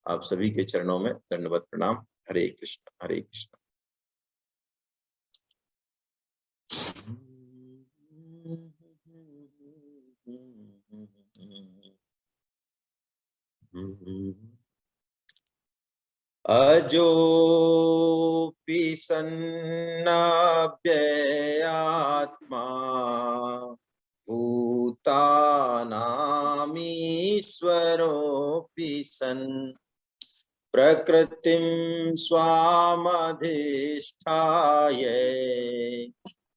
आप सभी के चरणों में दंडवत प्रणाम। हरे कृष्ण हरे कृष्ण। अजोऽपि सन्नव्ययात्मा भूतानामीश्वरोऽपि सन् प्रकृतिं स्वामधिष्ठाय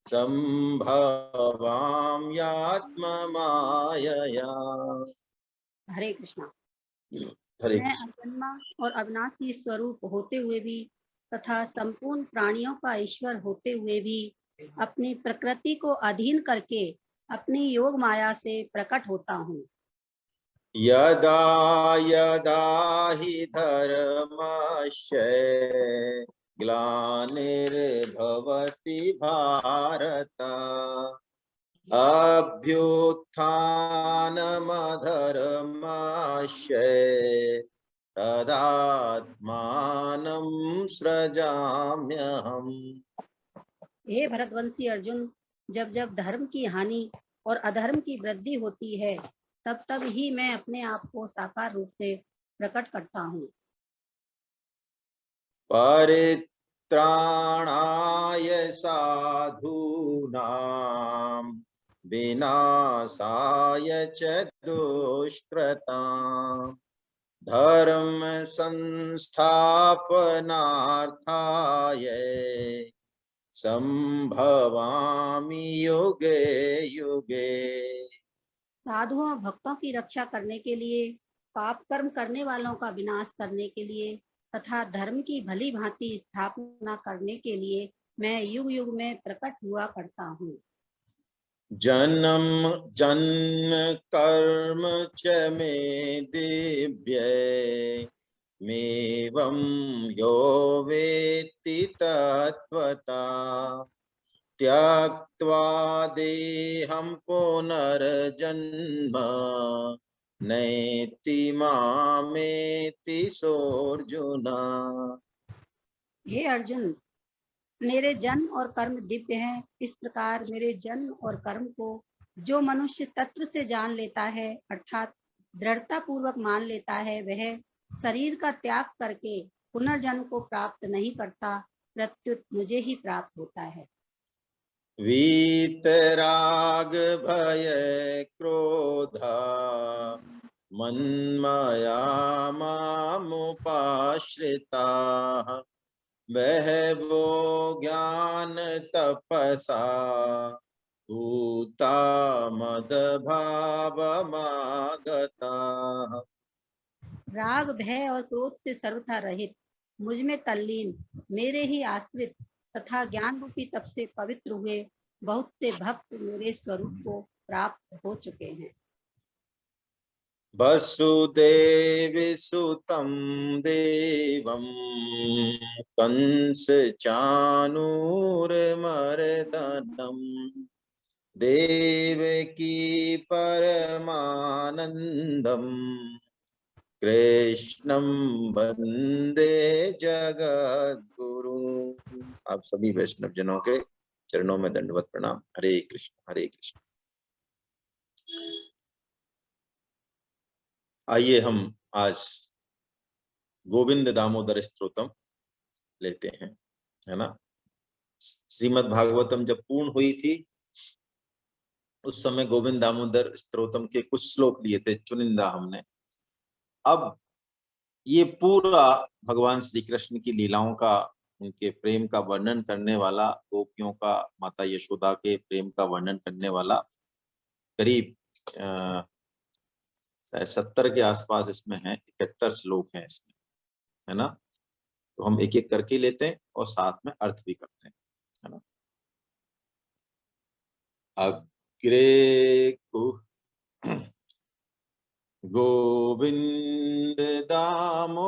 संभवाम्यात्ममायया। हरे कृष्णा। हरे मैं कृष्ण। अजन्मा और अविनाशी स्वरूप होते हुए भी तथा संपूर्ण प्राणियों का ईश्वर होते हुए भी अपनी प्रकृति को अधीन करके अपनी योग माया से प्रकट होता हूँ। यदा यदा हि धर्मस्य ग्लानिर्भवति भारत अभ्युत्थानमधर्मस्य तदात्मानं सृजाम्यहम्। हे भरतवंशी अर्जुन, जब जब धर्म की हानि और अधर्म की वृद्धि होती है तब तब ही मैं अपने आप को साकार रूप से प्रकट करता हूँ। परित्राणाय साधूनां विनाशाय च दुष्कृतां धर्म संस्थापनार्थाय संभवामि युगे युगे। साधुओं और भक्तों की रक्षा करने के लिए, पाप कर्म करने वालों का विनाश करने के लिए तथा धर्म की भली भांति स्थापना करने के लिए मैं युग युग में प्रकट हुआ करता हूँ। जन्म जन्म कर्म च मे दिव्ये मेवं यो वेत्ति तत्त्वता त्यक्त्वा देहं पुनर्जन्म नैति मामेति सोऽर्जुन। हे अर्जुन, मेरे जन्म और कर्म दिव्य हैं। इस प्रकार मेरे जन्म और कर्म को जो मनुष्य तत्व से जान लेता है अर्थात दृढ़ता पूर्वक मान लेता है, वह शरीर का त्याग करके पुनर्जन्म को प्राप्त नहीं करता, प्रत्युत मुझे ही प्राप्त होता है। वीतराग भय क्रोधा मन्मया मामुपाश्रिताः बहवो ज्ञान तपसा भूता मदभावमागताः। राग भय और क्रोध से सर्वथा रहित, मुझ में तल्लीन, मेरे ही आश्रित तथा ज्ञान रूपी तप से पवित्र हुए बहुत से भक्त मेरे स्वरूप को प्राप्त हो चुके हैं। वसुदेवसुतं देवं कंस चाणूरमर्दनं देवकी परमानंदम कृष्णं वंदे जगद्गुरु। आप सभी वैष्णव जनों के चरणों में दंडवत प्रणाम। हरे कृष्ण हरे कृष्ण। आइए हम आज गोविंद दामोदर स्तोत्रम लेते हैं, है ना। श्रीमद् भागवतम जब पूर्ण हुई थी उस समय गोविंद दामोदर स्तोत्रम के कुछ श्लोक लिए थे, चुनिंदा हमने। अब ये पूरा भगवान श्री कृष्ण की लीलाओं का, उनके प्रेम का वर्णन करने वाला, गोपियों का, माता यशोदा के प्रेम का वर्णन करने वाला करीब 70 के आसपास इसमें है, 71 श्लोक हैं इसमें, है ना। तो हम एक एक करके लेते हैं और साथ में अर्थ भी करते हैं, है ना। अग्रे गोविंद दामोदर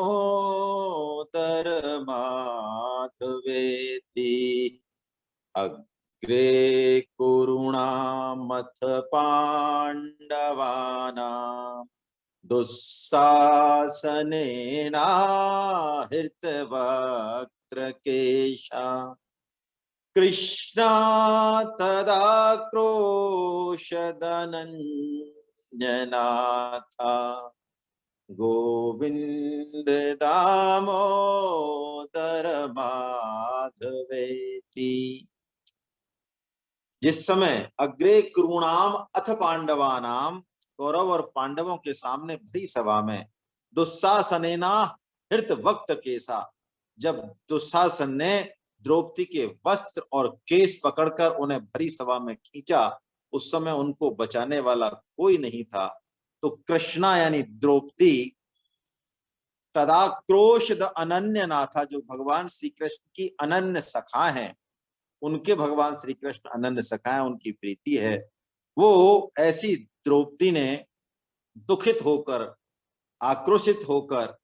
माधवेति अग्रे कुरुणामथ पांडवानां दुःशासनेना हृतवक्त्रकेशा कृष्णा तदा क्रोशदनन्यनाथा गोविंद दामोदर माधवेति। जिस समय अग्रे कुरूणाम अथ पांडवानाम, कौरव और पांडवों के सामने भरी सभा में, दुस्साहसनेना हृत वक्त केसा, जब दुस्साहसन ने द्रौपदी के वस्त्र और केस पकड़कर उन्हें भरी सभा में खींचा, उस समय उनको बचाने वाला कोई नहीं था। तो कृष्णा यानी द्रौपदी, तदाक्रोश द अनन्य नाथा, जो भगवान श्री कृष्ण की अनन्य सखा हैं, उनके भगवान श्री कृष्ण अनन्य सखा है, उनकी प्रीति है, वो ऐसी द्रौपदी ने दुखित होकर, आक्रोशित होकर,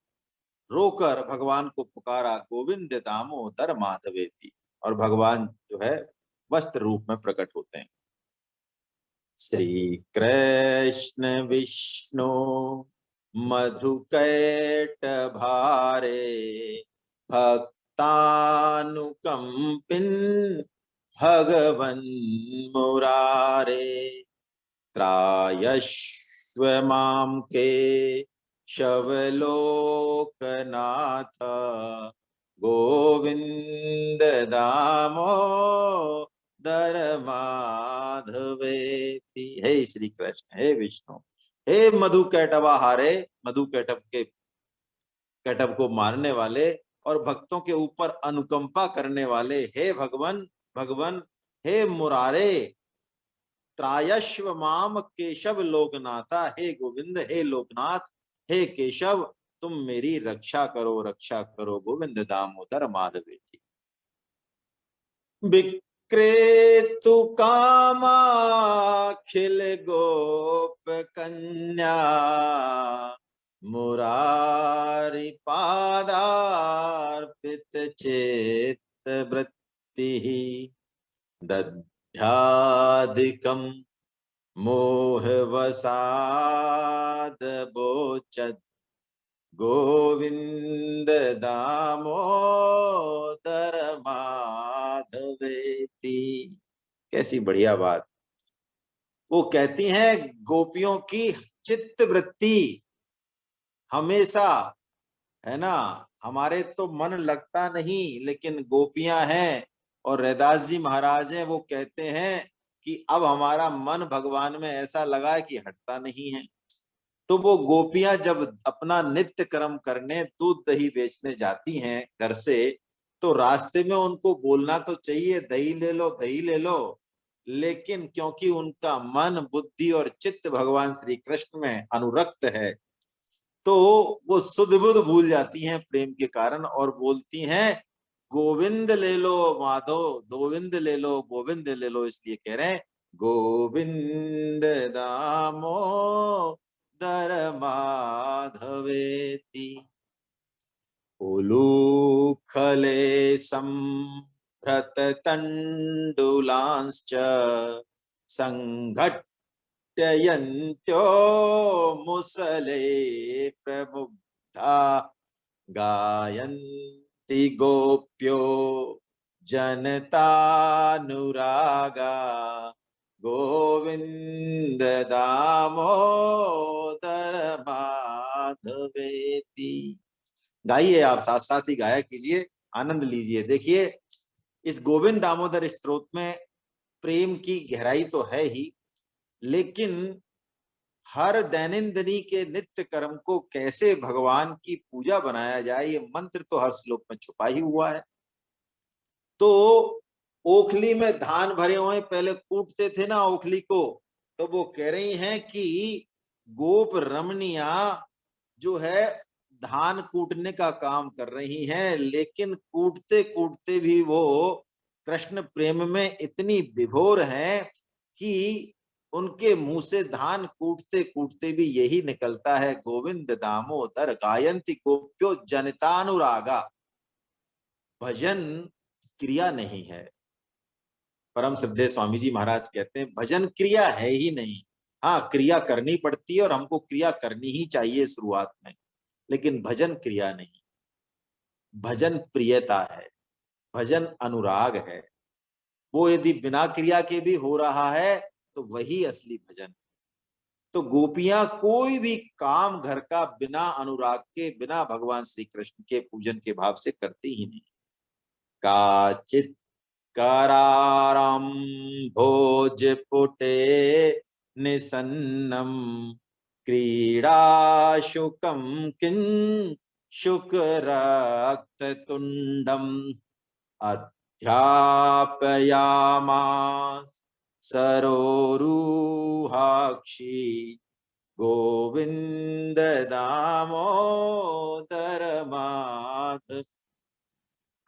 रोकर भगवान को पुकारा, गोविंद दामोदर माधवेति, और भगवान जो है वस्त्र रूप में प्रकट होते हैं। श्री कृष्ण विष्णु मधुकैट भारे भक्तानुकंपिन भगवन् मुरारे त्रायश्व मां के शवलोकनाथ गोविंद दामोदर माधवेति। हे श्री कृष्ण, हे विष्णु, हे मधु कैटवा हारे, मधु कैटव को मारने वाले और भक्तों के ऊपर अनुकंपा करने वाले, हे भगवान भगवान, हे मुरारे, त्रायश्व माम केशव लोकनाथा, हे गोविंद, हे लोकनाथ, हे केशव, तुम मेरी रक्षा करो गोविंद दामोदर माधवेति। विक्रेतु कामाखिल गोप कन्या मुरारी पादार्पित चेत वृत्ति दध्यादिकं मोहवसाद बोचद गोविंद दामोदर माधवेति। कैसी बढ़िया बात। वो कहती हैं गोपियों की चित्त वृत्ति हमेशा, है ना, हमारे तो मन लगता नहीं, लेकिन गोपियां हैं और रैदास जी महाराज हैं, वो कहते हैं कि अब हमारा मन भगवान में ऐसा लगा है कि हटता नहीं है। तो वो गोपियां जब अपना नित्य कर्म करने दूध दही बेचने जाती हैं घर से, तो रास्ते में उनको बोलना तो चाहिए दही ले लो, दही ले लो, लेकिन क्योंकि उनका मन, बुद्धि और चित्त भगवान श्री कृष्ण में अनुरक्त है, तो वो सुध बुध भूल जाती हैं प्रेम के कारण और बोलती हैं गोविंद ले लो माधो, गोविंद ले लो, गोविंद ले लो। इसलिए कह रहे हैं गोविंद दामोदर माधवेति। उलूखले संभृत तंडुलांश्च संघट यन्त्यो मुसले प्रमुग्धा गायन्ति गोप्यो जनतानुरागा गोविंद दामोदर माधवेति। गाइए, आप साथ साथ ही गाया कीजिए, आनंद लीजिए। देखिए, इस गोविंद दामोदर स्तोत्र में प्रेम की गहराई तो है ही, लेकिन हर दैनंदिनी के नित्य कर्म को कैसे भगवान की पूजा बनाया जाए, ये मंत्र तो हर श्लोक में छुपा ही हुआ है। तो ओखली में धान भरे हुए पहले कूटते थे ना ओखली को, तो वो कह रही हैं कि गोप रमणिया जो है धान कूटने का काम कर रही हैं, लेकिन कूटते कूटते भी वो कृष्ण प्रेम में इतनी विभोर हैं कि उनके मुंह से धान कूटते कूटते भी यही निकलता है, गोविंद दामोदर गायंती गोप्यो जनतानुरागा। भजन क्रिया नहीं है। परम श्रद्धेय स्वामी जी महाराज कहते हैं भजन क्रिया है ही नहीं, हाँ, क्रिया करनी पड़ती है और हमको क्रिया करनी ही चाहिए शुरुआत में, लेकिन भजन क्रिया नहीं, भजन प्रियता है, भजन अनुराग है। वो यदि बिना क्रिया के भी हो रहा है तो वही असली भजन। तो गोपियां कोई भी काम घर का बिना अनुराग के, बिना भगवान श्री कृष्ण के पूजन के भाव से करती ही नहीं। काचित करारम भोजपुटे निसन्नम क्रीड़ा शुकम किं शुकरक्त तुंडम अध्यापयामास सरोरुहाक्षी गोविंद दामोदर माधव।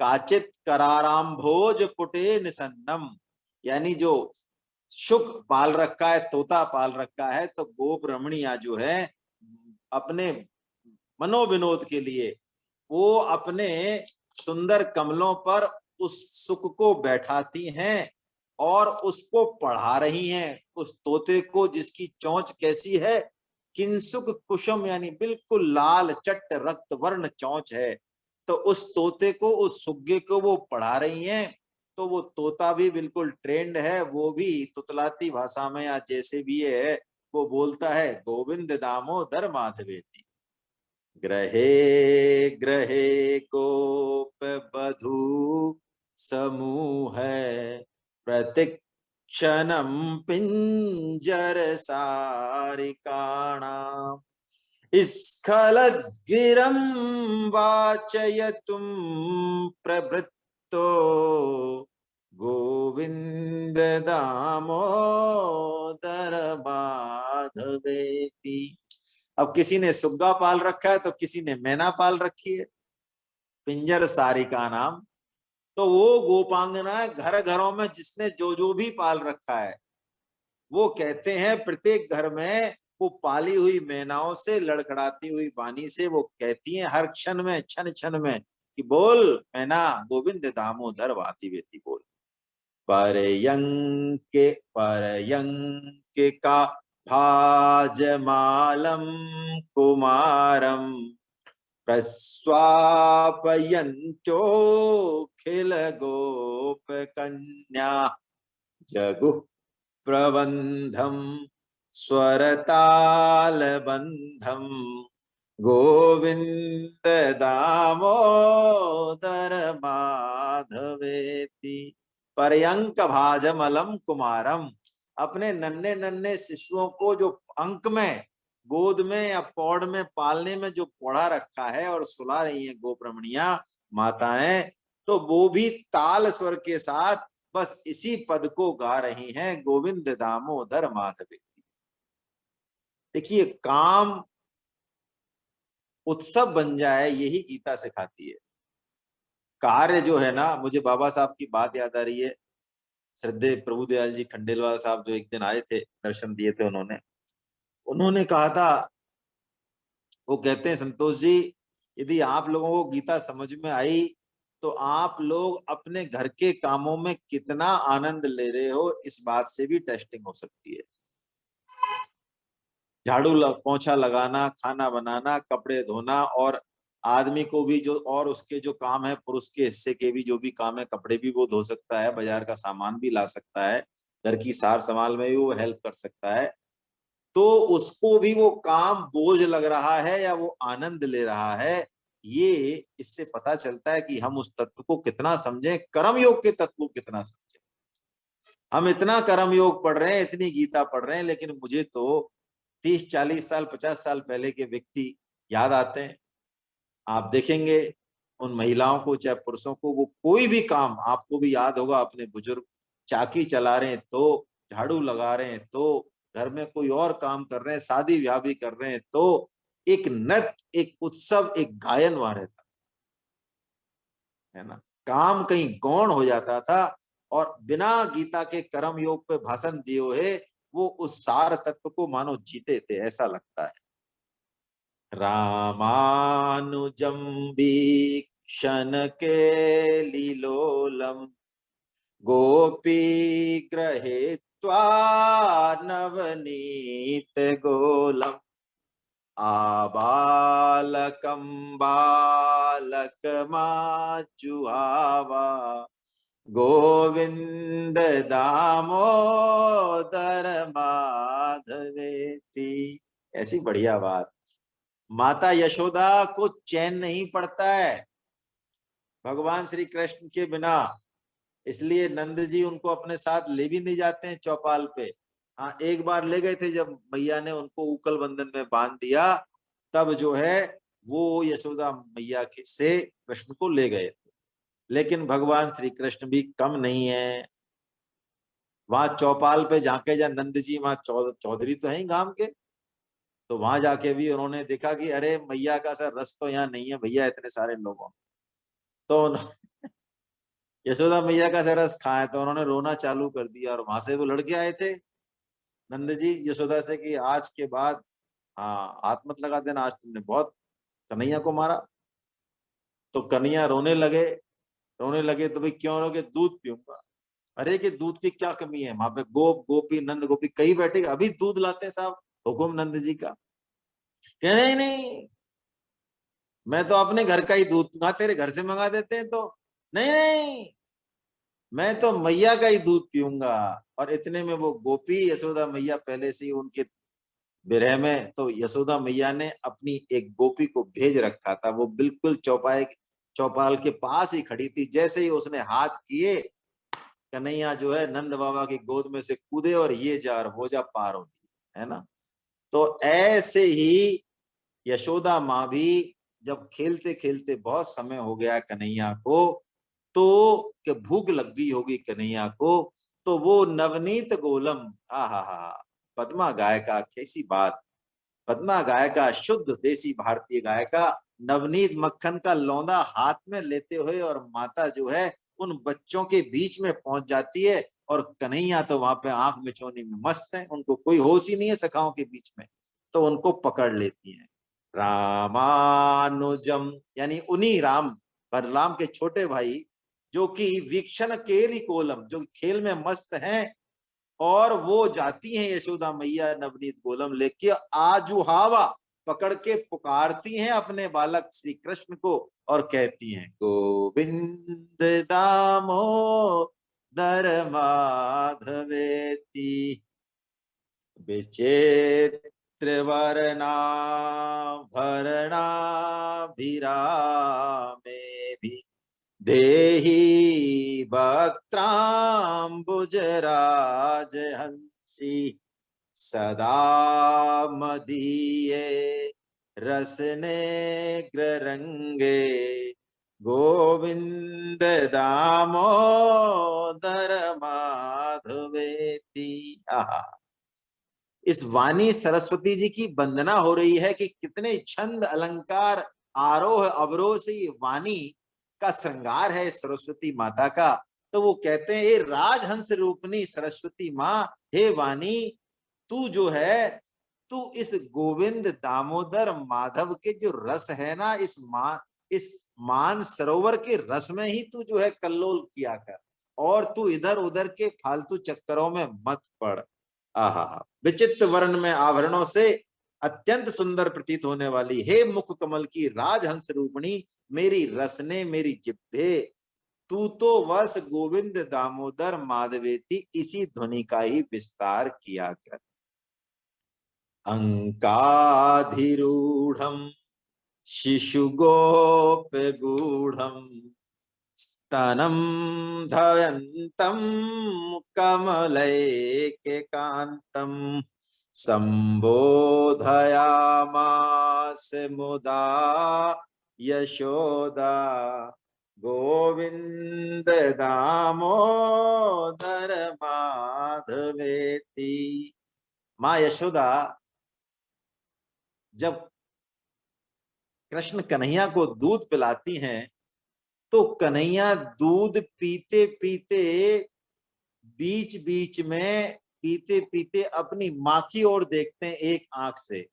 काचित कराराम भोज पुटे निसन्नम, यानी जो शुक पाल रखा है, तोता पाल रखा है, तो गोप रमणिया जो है अपने मनोविनोद के लिए वो अपने सुंदर कमलों पर उस सुक को बैठाती हैं और उसको पढ़ा रही हैं, उस तोते को जिसकी चोंच कैसी है, किंसुक कुसुम, यानी बिल्कुल लाल चट्ट रक्त वर्ण चोंच है। तो उस तोते को, उस सुग्गे को वो पढ़ा रही हैं। तो वो तोता भी बिल्कुल ट्रेंड है, वो भी तुतलाती भाषा में या जैसे भी है वो बोलता है गोविंद दामोदर माधवेति। ग्रहे ग्रहे गोप बधू समूह प्रतिक्षणम पिंजर सारिकाणाम स्खलद्गिरं वाचयतुं प्रवृत्तो गोविंद दामोदर माधवेति। अब किसी ने सुग्गा पाल रखा है तो किसी ने मैना पाल रखी है, पिंजर सारिका नाम। तो वो गोपांगना घर घरों में जिसने जो जो भी पाल रखा है, वो कहते हैं प्रत्येक घर में वो पाली हुई मैनाओं से, लड़खड़ाती हुई वाणी से वो कहती हैं हर क्षण में, क्षण क्षण में कि बोल मैना गोविंद दामोदर वाति वेति बोल। परयंके का भाजमालम कुमारम प्रस्वापयंचोखिल गोप कन्या जगु प्रबंधम स्वरताल बंधम गोविंद दामोदर माधवेति। पर्यंक भाजमलम कुमारम, अपने नन्हे नन्हे शिशुओं को जो अंक में, गोद में या पौड़ में पालने में जो पौड़ा रखा है और सुला रही है गोप्रमणिया माताएं, तो वो भी ताल स्वर के साथ बस इसी पद को गा रही हैं, गोविंद दामोदर माधवेति। देखिए, काम उत्सव बन जाए यही गीता सिखाती है। कार्य जो है ना, मुझे बाबा साहब की बात याद आ रही है, श्रद्धेय प्रभुदयाल जी खंडेलवाल साहब जो एक दिन आए थे, दर्शन दिए थे उन्होंने कहा था, वो कहते हैं संतोष जी, यदि आप लोगों को गीता समझ में आई तो आप लोग अपने घर के कामों में कितना आनंद ले रहे हो इस बात से भी टेस्टिंग हो सकती है। पोंछा लगाना, खाना बनाना, कपड़े धोना, और आदमी को भी जो और उसके जो काम है, पुरुष के हिस्से के भी जो भी काम है, कपड़े भी वो धो सकता है, बाजार का सामान भी ला सकता है, घर की सार संभाल में भी वो हेल्प कर सकता है। तो उसको भी वो काम बोझ लग रहा है या वो आनंद ले रहा है, ये इससे पता चलता है कि हम उस तत्व को कितना समझें, कर्म योग के तत्व को कितना समझें। हम इतना कर्म योग पढ़ रहे हैं, इतनी गीता पढ़ रहे हैं, लेकिन मुझे तो 30-40 साल 50 साल पहले के व्यक्ति याद आते हैं। आप देखेंगे उन महिलाओं को चाहे पुरुषों को, वो कोई भी काम, आपको भी याद होगा अपने बुजुर्ग, चाकी चला रहे हैं तो, झाड़ू लगा रहे हैं तो, घर में कोई और काम कर रहे हैं, शादी ब्याह भी कर रहे हैं तो, एक नृत्य, एक उत्सव, एक गायन वहां रहता है ना। काम कहीं गौण हो जाता था और बिना गीता के कर्म योग पे भाषण दिए हुए वो उस सार तत्व को मानो जीते थे, ऐसा लगता है। रामानुजं वीक्षण के लीलोलम गोपी ग्रहे नवनीत गोलम आबालकं बालकमाचुहावा गोविंद दामोदर माधवेति। ऐसी बढ़िया बात। माता यशोदा को चैन नहीं पड़ता है भगवान श्री कृष्ण के बिना, इसलिए नंद जी उनको अपने साथ ले भी नहीं जाते हैं चौपाल पे। हाँ, एक बार ले गए थे जब मैया ने उनको उकल बंधन में बांध दिया, तब जो है वो यशोदा मैया से कृष्ण को ले गए। लेकिन भगवान श्री कृष्ण भी कम नहीं है। वहां चौपाल पे जाके जा नंद जी, वहां चौधरी तो है गांव के, तो वहां जाके भी उन्होंने देखा कि अरे मैया का सर रस तो यहाँ नहीं है भैया इतने सारे लोगों में। तो यशोदा मैया का सर रस खाए तो उन्होंने रोना चालू कर दिया। और वहां से वो लड़के आए थे नंद जी यशोदा से कि आज के बाद हाँ हाथ मत लगा देना, आज तुमने बहुत कन्हैया को मारा। तो कन्हैया रोने लगे तो भाई क्यों रोगे, दूध पीऊंगा। अरे कि दूध की क्या कमी है, वहां पे गोप गोपी नंद गोपी कई बैठे, अभी दूध लाते हैं साहब, हुक्म नंद जी का। कह रहे नहीं, मैं तो अपने घर का ही दूध दूंगा, तेरे घर से मंगा देते हैं तो। नहीं नहीं, मैं तो मैया का ही दूध पीऊंगा। और इतने में वो गोपी यशोदा मैया पहले से ही उनके विरह में, तो यशोदा मैया ने अपनी एक गोपी को भेज रखा था, वो बिल्कुल चौपाल के पास ही खड़ी थी। जैसे ही उसने हाथ किए, कन्हैया जो है नंद बाबा की गोद में से कूदे और ये जार हो जा पार हो गई, है ना। तो ऐसे ही यशोदा माँ भी जब खेलते खेलते बहुत समय हो गया कन्हैया को, तो कि भूख लग गई होगी कन्हैया को, तो वो नवनीत गोलम, हा पद्मा गायका, कैसी बात। पद्मा गायका, शुद्ध देसी भारतीय गायका, नवनीत मक्खन का लौंदा हाथ में लेते हुए और माता जो है उन बच्चों के बीच में पहुंच जाती है। और कन्हैया तो वहां पे आंख मिचौनी में मस्त है, उनको कोई होश ही नहीं है सखाओं के बीच में, तो उनको पकड़ लेती है। रामानुजम, यानी उन्हीं राम, बलराम के छोटे भाई, जो कि वीक्षण केली कोलम, जो खेल में मस्त हैं। और वो जाती हैं यशोदा मैया नवनीत गोलम लेके, आजुहावा, पकड़ के पुकारती हैं अपने बालक श्री कृष्ण को और कहती हैं गोविंद दामोदर माधवेति विचित्र वर्णा भरणा भिरामे भी देहि वक्त्राम्बुजराज हंसी सदा मदीये रसने ग्ररंगे गोविंद दामोदर माधवेति। आहा, इस वाणी सरस्वती जी की वंदना हो रही है कि कितने छंद अलंकार आरोह अवरोह से ये वाणी का श्रृंगार है सरस्वती माता का। तो वो कहते हैं, ये राजहंस रूपनी सरस्वती माँ, हे वाणी, तू जो है, तू इस गोविंद दामोदर माधव के जो रस है ना, इस मान सरोवर के रस में ही तू जो है कल्लोल किया कर, और तू इधर उधर के फालतू चक्करों में मत पड़। आहा, विचित्र वर्ण में आभरणों से अत्यंत सुंदर प्रतीत होने वाली हे मुख कमल की राजहंस रूपणी, मेरी रसने मेरी जिह्वे, तू तो वस गोविंद दामोदर माधवेति, इसी ध्वनि का ही विस्तार किया कर। अंकाधिरूढ़म शिशुगोप गूढ़म स्तनम धयंतम कमलैककांतम संबोधयामास मुदा यशोदा गोविंद दामोदर माधवेति। माँ यशोदा जब कृष्ण कन्हैया को दूध पिलाती हैं, तो कन्हैया दूध पीते पीते बीच बीच में पीते पीते अपनी माँ की ओर देखते हैं एक आंख से।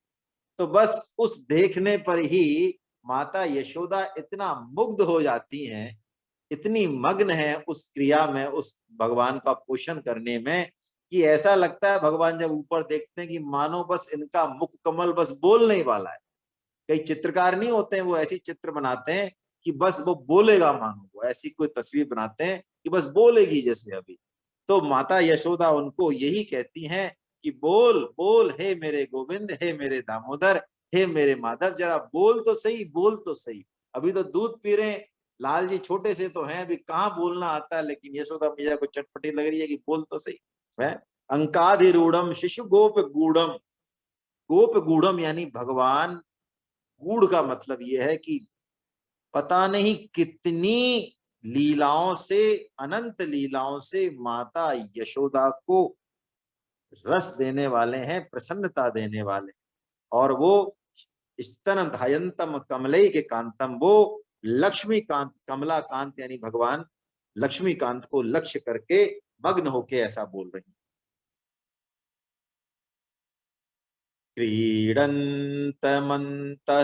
तो बस उस देखने पर ही माता यशोदा इतना मुग्ध हो जाती हैं, इतनी मग्न है उस क्रिया में, उस भगवान का पोषण करने में, कि ऐसा लगता है भगवान जब ऊपर देखते हैं कि मानो बस इनका मुख कमल बस बोलने ही वाला है। कई चित्रकार नहीं होते हैं, वो ऐसी चित्र बनाते हैं कि बस वो बोलेगा, मानो वो ऐसी कोई तस्वीर बनाते हैं कि बस बोलेगी जैसे अभी। तो माता यशोदा उनको यही कहती हैं कि बोल बोल हे मेरे गोविंद, हे मेरे दामोदर, हे मेरे माधव, जरा बोल तो सही, बोल तो सही। अभी तो दूध पी रहे हैं, लाल जी छोटे से तो हैं, अभी कहाँ बोलना आता है, लेकिन यशोदा मैया को चटपटी लग रही है कि बोल तो सही है। अंकाधिरूढ़म शिशु गोप गूढ़म, गोप गूढ़म यानी भगवान, गूढ़ का मतलब यह है कि पता नहीं कितनी लीलाओं से, अनंत लीलाओं से माता यशोदा को रस देने वाले हैं, प्रसन्नता देने वाले। और वो स्तन धायंतम कमलई के कांतम, वो लक्ष्मी कांत, कमला कांत यानी भगवान लक्ष्मी कांत को लक्ष्य करके मग्न होके ऐसा बोल रही। क्रीडन्तमन्तः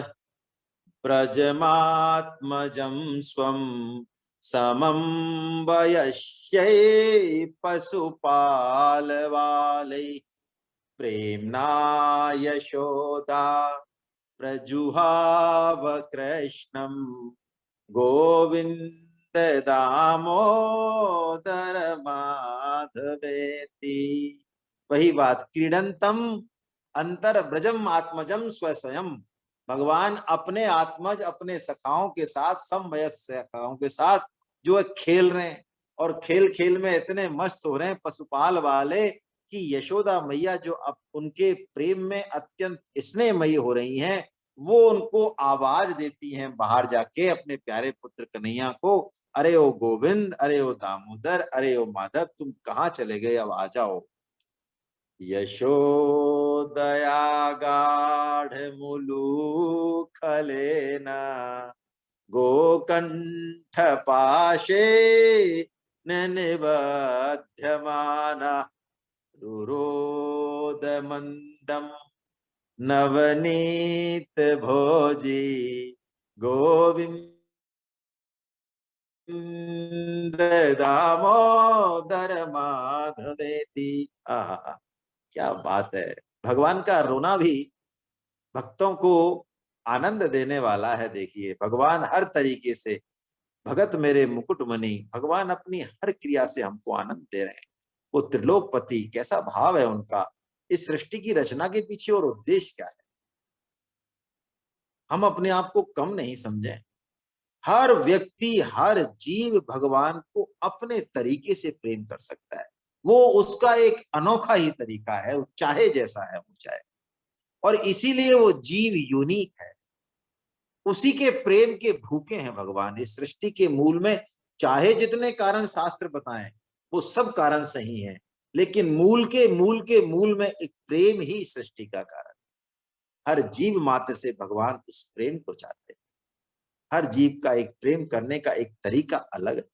व्रजमात्मजं स्वं समं वयस्यै पशुपालवालै प्रेम्णा यशोदा प्रजुहाव कृष्णं गोविंद दामोदर माधवेति। वही बात, क्रीडंतम अंतर ब्रजम आत्मजम स्वयं, भगवान अपने आत्मज अपने सखाओं के साथ, समवयस्क सखाओं के साथ जो है खेल रहे हैं, और खेल खेल में इतने मस्त हो रहे हैं पशुपाल वाले कि यशोदा मैया जो अब उनके प्रेम में अत्यंत स्नेहमयी हो रही हैं, वो उनको आवाज देती हैं बाहर जाके अपने प्यारे पुत्र कन्हैया को, अरे ओ गोविंद, अरे ओ दामोदर, अरे ओ माधव, तुम कहाँ चले गए, अब आ जाओ। यशोदया गाढ़ मुलूखलेन गोकंठ पाशे निबध्यमाना रुरोद मंदम नवनीत भोजी गोविंद दामोदर माधवेति। आहा, क्या बात है। भगवान का रोना भी भक्तों को आनंद देने वाला है। देखिए भगवान हर तरीके से, भगत मेरे मुकुटमणि, भगवान अपनी हर क्रिया से हमको आनंद दे रहे हैं। वो त्रिलोकपति, कैसा भाव है उनका इस सृष्टि की रचना के पीछे, और उद्देश्य क्या है। हम अपने आप को कम नहीं समझें। हर व्यक्ति, हर जीव भगवान को अपने तरीके से प्रेम कर सकता है। वो उसका एक अनोखा ही तरीका है, वो चाहे जैसा है वो चाहे, और इसीलिए वो जीव यूनिक है। उसी के प्रेम के भूखे हैं भगवान इस सृष्टि के मूल में। चाहे जितने कारण शास्त्र बताएं, वो सब कारण सही हैं, लेकिन मूल के मूल के मूल में एक प्रेम ही सृष्टि का कारण। हर जीव मात्र से भगवान उस प्रेम को चाहते हैं। हर जीव का एक प्रेम करने का एक तरीका अलग है।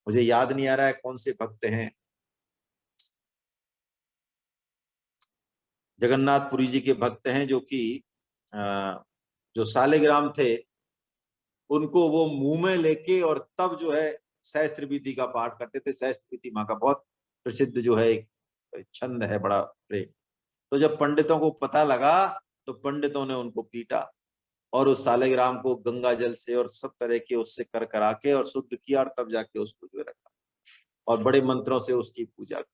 मुझे याद नहीं आ रहा है कौन से भक्त हैं, जगन्नाथपुरी जी के भक्त हैं, जो कि जो सालिग्राम थे, उनको वो मुंह में लेके और तब जो है सहस्त्र विधि का पाठ करते थे। सहस्त्र विधि माँ का बहुत प्रसिद्ध जो है एक छंद है, बड़ा प्रेम। तो जब पंडितों को पता लगा तो पंडितों ने उनको पीटा, और उस सालिग्राम को गंगा जल से और सब तरह के उससे कर करा के और शुद्ध किया, और तब जाके उसको जो रखा और बड़े मंत्रों से उसकी पूजा की।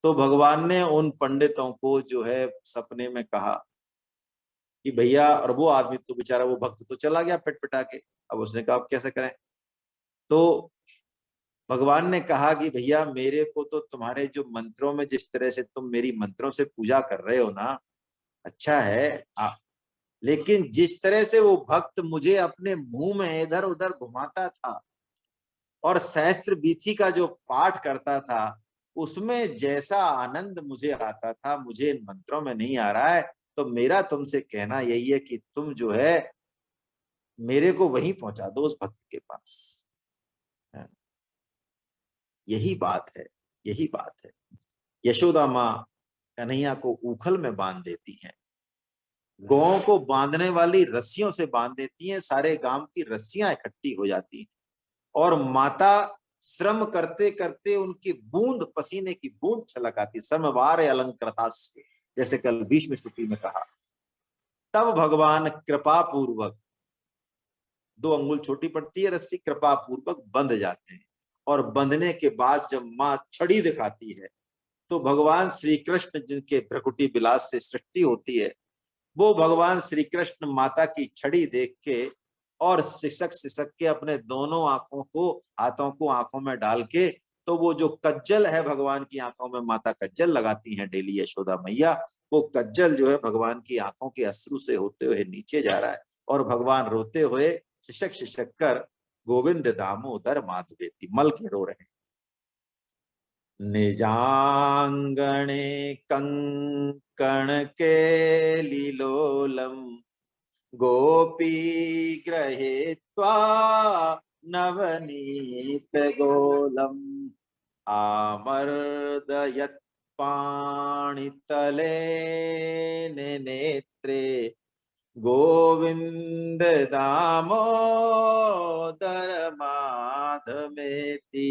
तो भगवान ने उन पंडितों को जो है सपने में कहा कि भैया, और वो आदमी तो बेचारा, वो भक्त तो चला गया पिट के। अब उसने कहा अब कैसे करें। तो भगवान ने कहा कि भैया, मेरे को तो तुम्हारे जो मंत्रों में, जिस तरह से तुम मेरी मंत्रों से पूजा कर रहे हो ना, अच्छा है, लेकिन जिस तरह से वो भक्त मुझे अपने मुंह में इधर उधर घुमाता था और सहस्त्र विधि का जो पाठ करता था, उसमें जैसा आनंद मुझे आता था, मुझे इन मंत्रों में नहीं आ रहा है। तो मेरा तुमसे कहना यही है कि तुम जो है मेरे को वहीं पहुंचा दो, उस भक्त के पास। यही बात है, यही बात है। यशोदा माँ कन्हैया को उखल में बांध देती हैं, गौं को बांधने वाली रस्सियों से बांध देती हैं, सारे गांव की रस्सियां इकट्ठी हो जाती हैं, और माता श्रम करते करते उनकी बूंद, पसीने की बूंद छलक आती, श्रमवार अलंकृता से, जैसे कल भीष्म स्तुति में कहा। तब भगवान कृपा पूर्वक, 2 अंगुल छोटी पड़ती है रस्सी, कृपा पूर्वक बंध जाते हैं। और बंधने के बाद जब मां छड़ी दिखाती है, तो भगवान श्री कृष्ण जिनके भ्रकुटी विलास से सृष्टि होती है, वो भगवान श्री कृष्ण माता की छड़ी देख के और सिसक सिसक के अपने दोनों आंखों को, हाथों को आंखों में डाल के, तो वो जो कज्जल है भगवान की आंखों में, माता कज्जल लगाती हैं डेली यशोदा मैया, वो कज्जल जो है भगवान की आंखों के अश्रु से होते हुए नीचे जा रहा है, और भगवान रोते हुए शिशक शिशक कर गोविंद दामोदर माधवेति मल के रो रहे हैं। निजांगणे कंकण के लिलोलम गोपी गृहीत्वा नवनीत गोलम आमर्दयत् पाणितले नेत्रे गोविंद दामोदर माधवेति।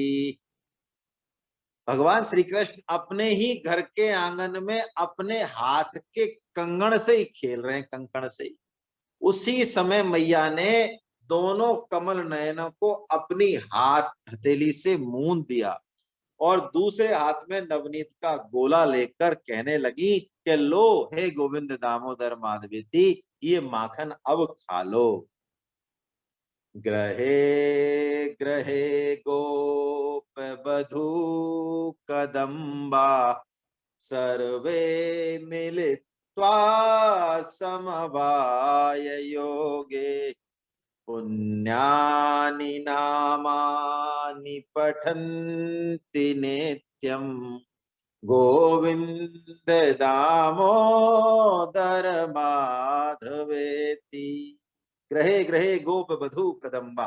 भगवान श्री कृष्ण अपने ही घर के आंगन में अपने हाथ के कंगन से ही खेल रहे हैं, कंकण से ही। उसी समय मैया ने दोनों कमल नयनों को अपनी हाथ हथेली से मूंद दिया और दूसरे हाथ में नवनीत का गोला लेकर कहने लगी कि लो हे गोविंद दामोदर माधवेति, ये माखन अब खा लो। ग्रहे ग्रहे गोप बधू कदम्बा सर्वे मिलित्वा समवाय योगे पुण्यानि नामानि पठन्ति नित्यं गोविंद दामोदर माधवेति। ग्रहे ग्रहे गोप बधू कदम्बा,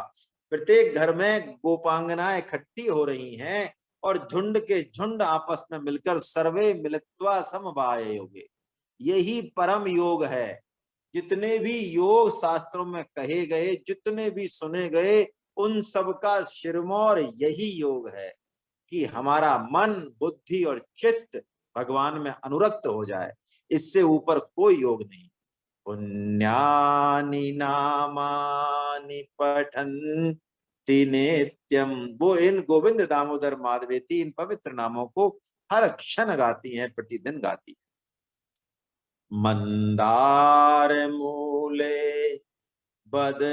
प्रत्येक घर में गोपांगनाएं इकट्ठी हो रही हैं और झुंड के झुंड आपस में मिलकर सर्वे मिलित्वा समवाय योगे, यही परम योग है। जितने भी योग शास्त्रों में कहे गए, जितने भी सुने गए, उन सब का शिरमौर यही योग है कि हमारा मन, बुद्धि और चित्त भगवान में अनुरक्त हो जाए। इससे ऊपर कोई योग नहीं। पुण्यानि नामानि पठन्ति नित्यम, वो इन गोविंद दामोदर माधवेति इन पवित्र नामों को हर क्षण गाती हैं, प्रतिदिन गाती हैं। मंदार मूले बदनाभिरामम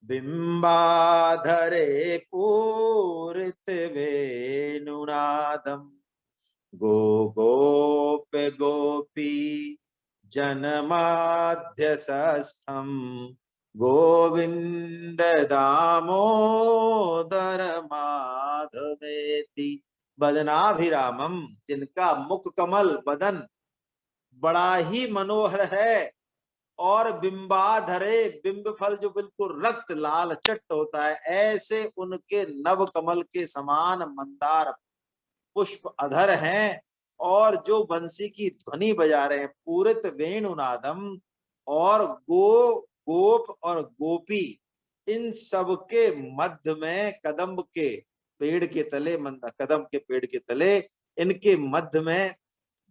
बिंबाधरे पूरित वेणुनादम गो गोप गोपी जनमाध्यस्थम गोविंद दामोदर माधवेति। बदनाभिरामम, जिनका मुख कमल बदन बड़ा ही मनोहर है, और बिंबाधरे, बिंब फल जो बिल्कुल रक्त लाल चट्ट होता है, ऐसे उनके नव कमल के समान मंदार पुष्प अधर हैं, और जो बंसी की ध्वनि बजा रहे हैं, पूरित वेणुनादम, और गोप और गोपी इन सब के मध्य में कदम्ब के पेड़ के तले, कदम के पेड़ के तले इनके मध्य में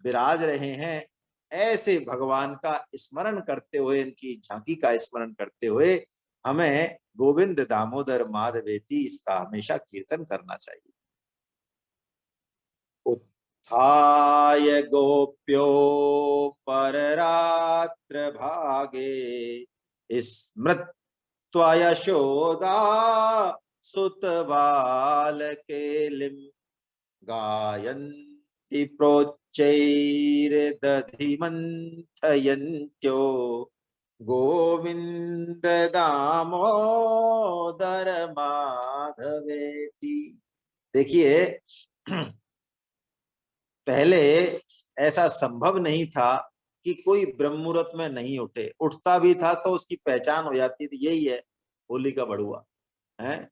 विराज रहे हैं। ऐसे भगवान का स्मरण करते हुए, इनकी झांकी का स्मरण करते हुए हमें गोविंद दामोदर माधवेति इसका हमेशा कीर्तन करना चाहिए। उत्थाय गोप्यो पररात्र भागे स्मृत्वा यशोदा सुत बालकेलिं गायन्ति प्रोच्चैर्दधिमन्थयन्त्यो गोविंद दामोदर माधवेति। देखिए, पहले ऐसा संभव नहीं था कि कोई ब्रह्म मुहूर्त में नहीं उठे, उठता भी था तो उसकी पहचान हो जाती थी, यही है होली का बड़ुआ है,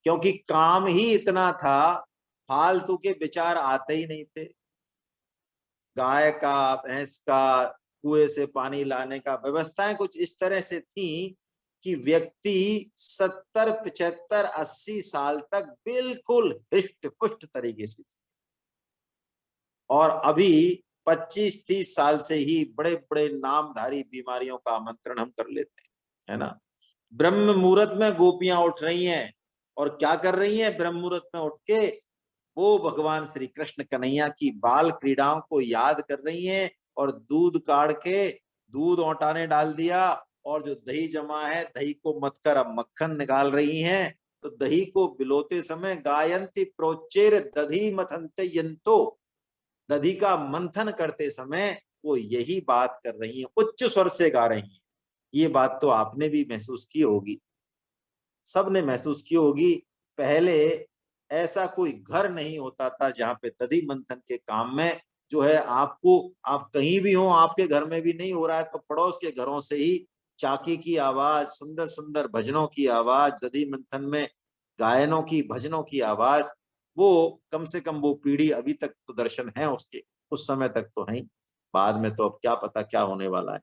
क्योंकि काम ही इतना था, फालतू के विचार आते ही नहीं थे। गाय का, भैंस का, कुएं से पानी लाने का व्यवस्थाएं कुछ इस तरह से थी कि व्यक्ति 70, 75, 80 साल तक बिल्कुल हृष्ट पुष्ट तरीके से, और अभी 25-30 साल से ही बड़े बड़े नामधारी बीमारियों का आमंत्रण हम कर लेते हैं, है ना। ब्रह्म मुहूर्त में गोपियां उठ रही हैं और क्या कर रही हैं? ब्रह्म मुहूर्त में उठ के वो भगवान श्री कृष्ण कन्हैया की बाल क्रीड़ाओं को याद कर रही हैं, और दूध काढ़ के दूध औटाने डाल दिया, और जो दही जमा है दही को मथ कर अब मक्खन निकाल रही हैं। तो दही को बिलोते समय गायंती प्रोच्चेर दधी मथनते यंतो, दधी का मंथन करते समय वो यही बात कर रही हैं, उच्च स्वर से गा रही हैं। ये बात तो आपने भी महसूस की होगी, सबने महसूस की होगी। पहले ऐसा कोई घर नहीं होता था जहां पे दधी मंथन के काम में जो है आपको, आप कहीं भी हो, आपके घर में भी नहीं हो रहा है तो पड़ोस के घरों से ही चाकी की आवाज, सुंदर सुंदर भजनों की आवाज, दधी मंथन में गायनों की, भजनों की आवाज, वो कम से कम वो पीढ़ी अभी तक तो दर्शन है उसके, उस समय तक तो है। बाद में तो अब क्या पता क्या होने वाला है।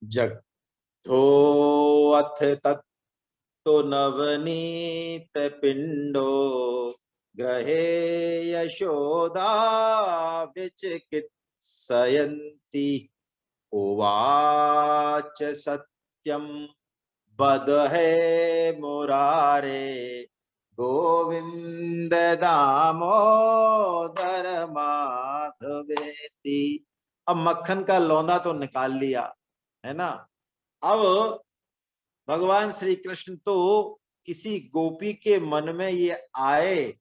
जग धो अथ तत्तो नवनीत पिंडो, ग्रहे यशोदा विचिकित्सयन्ती, उवाच सत्यम बद है मुरारे, गोविंद दामोदर माधवेति। अब मक्खन का लौंदा तो निकाल लिया, है ना। अब भगवान श्री कृष्ण तो किसी गोपी के मन में ये आए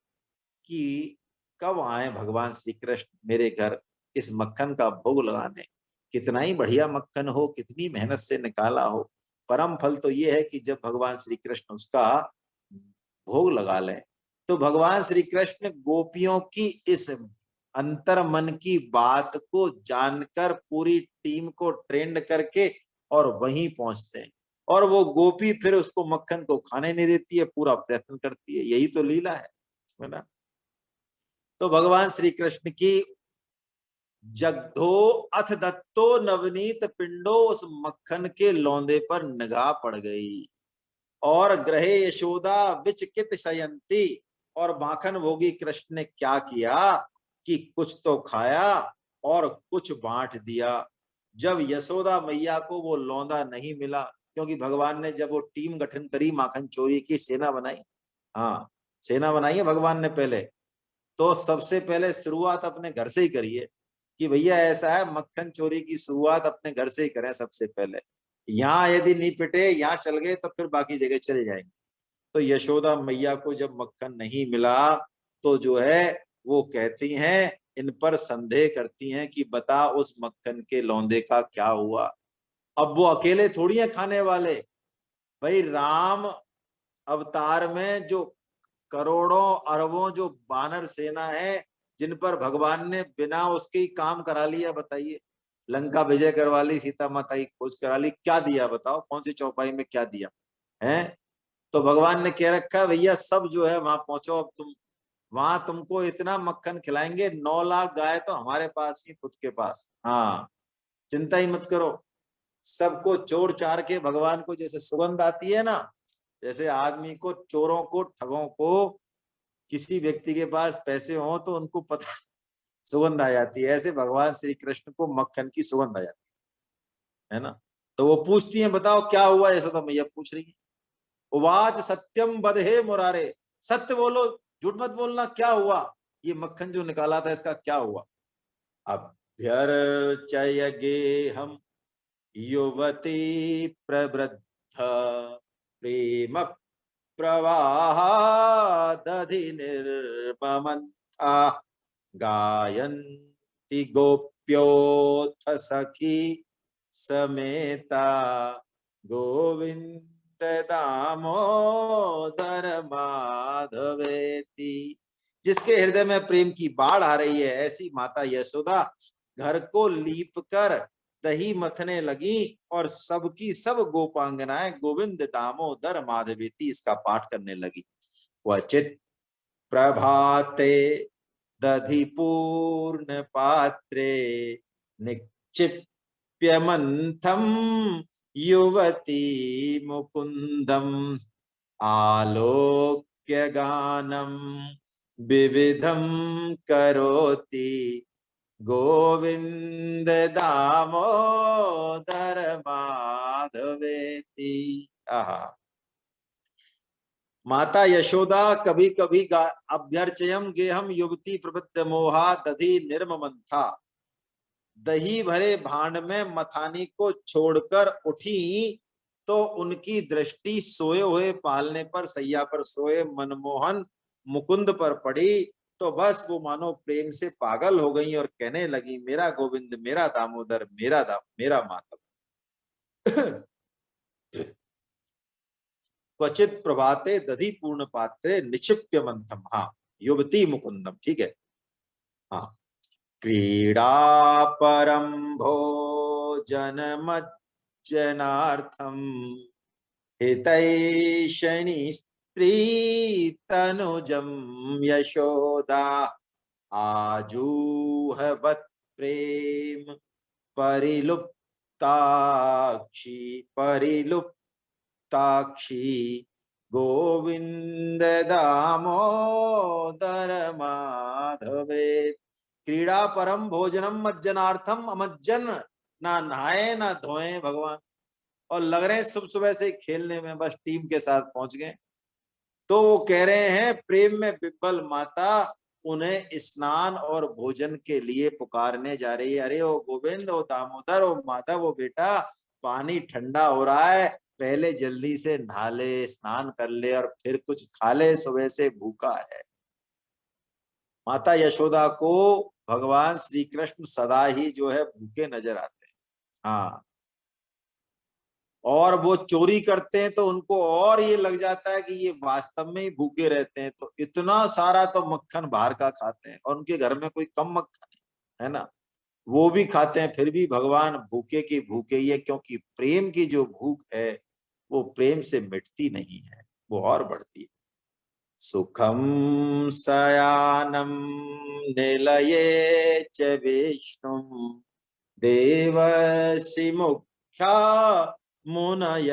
कि कब आए भगवान श्री कृष्ण मेरे घर इस मक्खन का भोग लगाने। कितना ही बढ़िया मक्खन हो, कितनी मेहनत से निकाला हो, परम फल तो ये है कि जब भगवान श्री कृष्ण उसका भोग लगा लें। तो भगवान श्री कृष्ण गोपियों की इस अंतर मन की बात को जानकर पूरी टीम को ट्रेंड करके और वहीं पहुंचते हैं, और वो गोपी फिर उसको मक्खन को खाने नहीं देती है, पूरा प्रयत्न करती है। यही तो लीला है ना। तो भगवान श्री कृष्ण की जगधो अथ दत्तो नवनीत पिंडो, उस मक्खन के लौंदे पर निगाह पड़ गई, और ग्रहे यशोदा विचकित शयंती, और माखन भोगी कृष्ण ने क्या किया कि कुछ तो खाया और कुछ बांट दिया। जब यशोदा मैया को वो लौंदा नहीं मिला, क्योंकि भगवान ने जब वो टीम गठन करी, माखन चोरी की सेना बनाई, हाँ सेना बनाई है भगवान ने पहले, तो सबसे पहले शुरुआत अपने घर से ही करिए कि भैया ऐसा है, मक्खन चोरी की शुरुआत अपने घर से ही करें सबसे पहले। यहाँ यदि नहीं पिटे, यहाँ चल गए तो फिर बाकी जगह चले जाएंगे। तो यशोदा मैया को जब मक्खन नहीं मिला तो जो है वो कहती हैं, इन पर संदेह करती हैं कि बता उस मक्खन के लौंदे का क्या हुआ। अब वो अकेले थोड़ी है खाने वाले, भाई राम अवतार में जो करोड़ों अरबों जो बानर सेना है, जिन पर भगवान ने बिना उसके ही काम करा लिया। बताइए, लंका विजय करवा ली, सीता माता की खोज करा ली, क्या दिया बताओ, कौन सी चौपाई में क्या दिया है। तो भगवान ने कह रखा है भैया सब जो है वहां पहुंचो, अब तुम वहां तुमको इतना मक्खन खिलाएंगे, 9 लाख गाय तो हमारे पास ही, खुद के पास, हाँ चिंता ही मत करो। सबको चोर चार के भगवान को जैसे सुगंध आती है ना, जैसे आदमी को, चोरों को, ठगों को, किसी व्यक्ति के पास पैसे हो तो उनको पता सुगंध आ जाती है, ऐसे भगवान श्री कृष्ण को मक्खन की सुगंध आ जाती है ना। तो वो पूछती हैं बताओ क्या हुआ, यशोदा मैया पूछ रही है। उवाच सत्यम बदहे मुरारे, सत्य बोलो, झूठ मत बोलना, क्या हुआ, ये मक्खन जो निकाला था इसका क्या हुआ। अभ्यर्चय गेहम युवती प्रवृद्ध, प्रेम प्रवाहादधि निर्ममन्था, गायन्ति गोप्योऽथ सखी समेता, गोविंद दामोदर माधवेति। जिसके हृदय में प्रेम की बाढ़ आ रही है, ऐसी माता यशोदा घर को लीप कर दही मथने लगी, और सबकी सब गोपांगनाएं गोविंद दामोदर माधवेति इसका पाठ करने लगी। क्वचित प्रभाते दधि पूर्ण पात्रे, निक्षिप्य मंथम युवती मुकुंदम आलोक्य गानम विविधम करोति गोविंद दामोदर माधवेति। आहा। माता यशोदा कभी कभी अभ्यर्चयम गेहम युवती प्रबुद्ध मोहा दधि निर्ममंथा, दही भरे भांड में मथानी को छोड़कर उठी तो उनकी दृष्टि सोए हुए पालने पर, सैया पर सोए मनमोहन मुकुंद पर पड़ी, तो बस वो मानो प्रेम से पागल हो गई और कहने लगी, मेरा गोविंद, मेरा दामोदर, मेरा माधव। क्वचित प्रभाते दधि पूर्ण पात्रे निक्षिप्य मंथम। हाँ, युवती मुकुंदम, ठीक है। हाँ, क्रीडा परम भोजनमज्जनार्थम हितैषणी स्त्री तनुजम यशोदा आजूहवत् प्रेम परिलुप्ताक्षी गोविंद दामोदर माधवे। क्रीड़ा परम भोजनम मज्जनार्थम, अमज्जन, ना नहाए ना धोए भगवान, और लग रहे हैं सुबह सुबह से खेलने में, बस टीम के साथ पहुंच गए। तो वो कह रहे हैं प्रेम में विह्वल माता उन्हें स्नान और भोजन के लिए पुकारने जा रही है। अरे ओ गोविंद, ओ दामोदर, ओ माधव, ओ बेटा, पानी ठंडा हो रहा है, पहले जल्दी से नहा ले, स्नान कर ले और फिर कुछ खा ले, सुबह से भूखा है। माता यशोदा को भगवान श्री कृष्ण सदा ही जो है भूखे नजर आते हैं। हाँ, और वो चोरी करते हैं तो उनको और ये लग जाता है कि ये वास्तव में ही भूखे रहते हैं, तो इतना सारा तो मक्खन बाहर का खाते हैं, और उनके घर में कोई कम मक्खन है ना, वो भी खाते हैं, फिर भी भगवान भूखे की भूखे ही है, क्योंकि प्रेम की जो भूख है वो प्रेम से मिटती नहीं है, वो और बढ़ती है। सुखम शयानम निलये च विष्णु देवर्षि मुख्या मुनय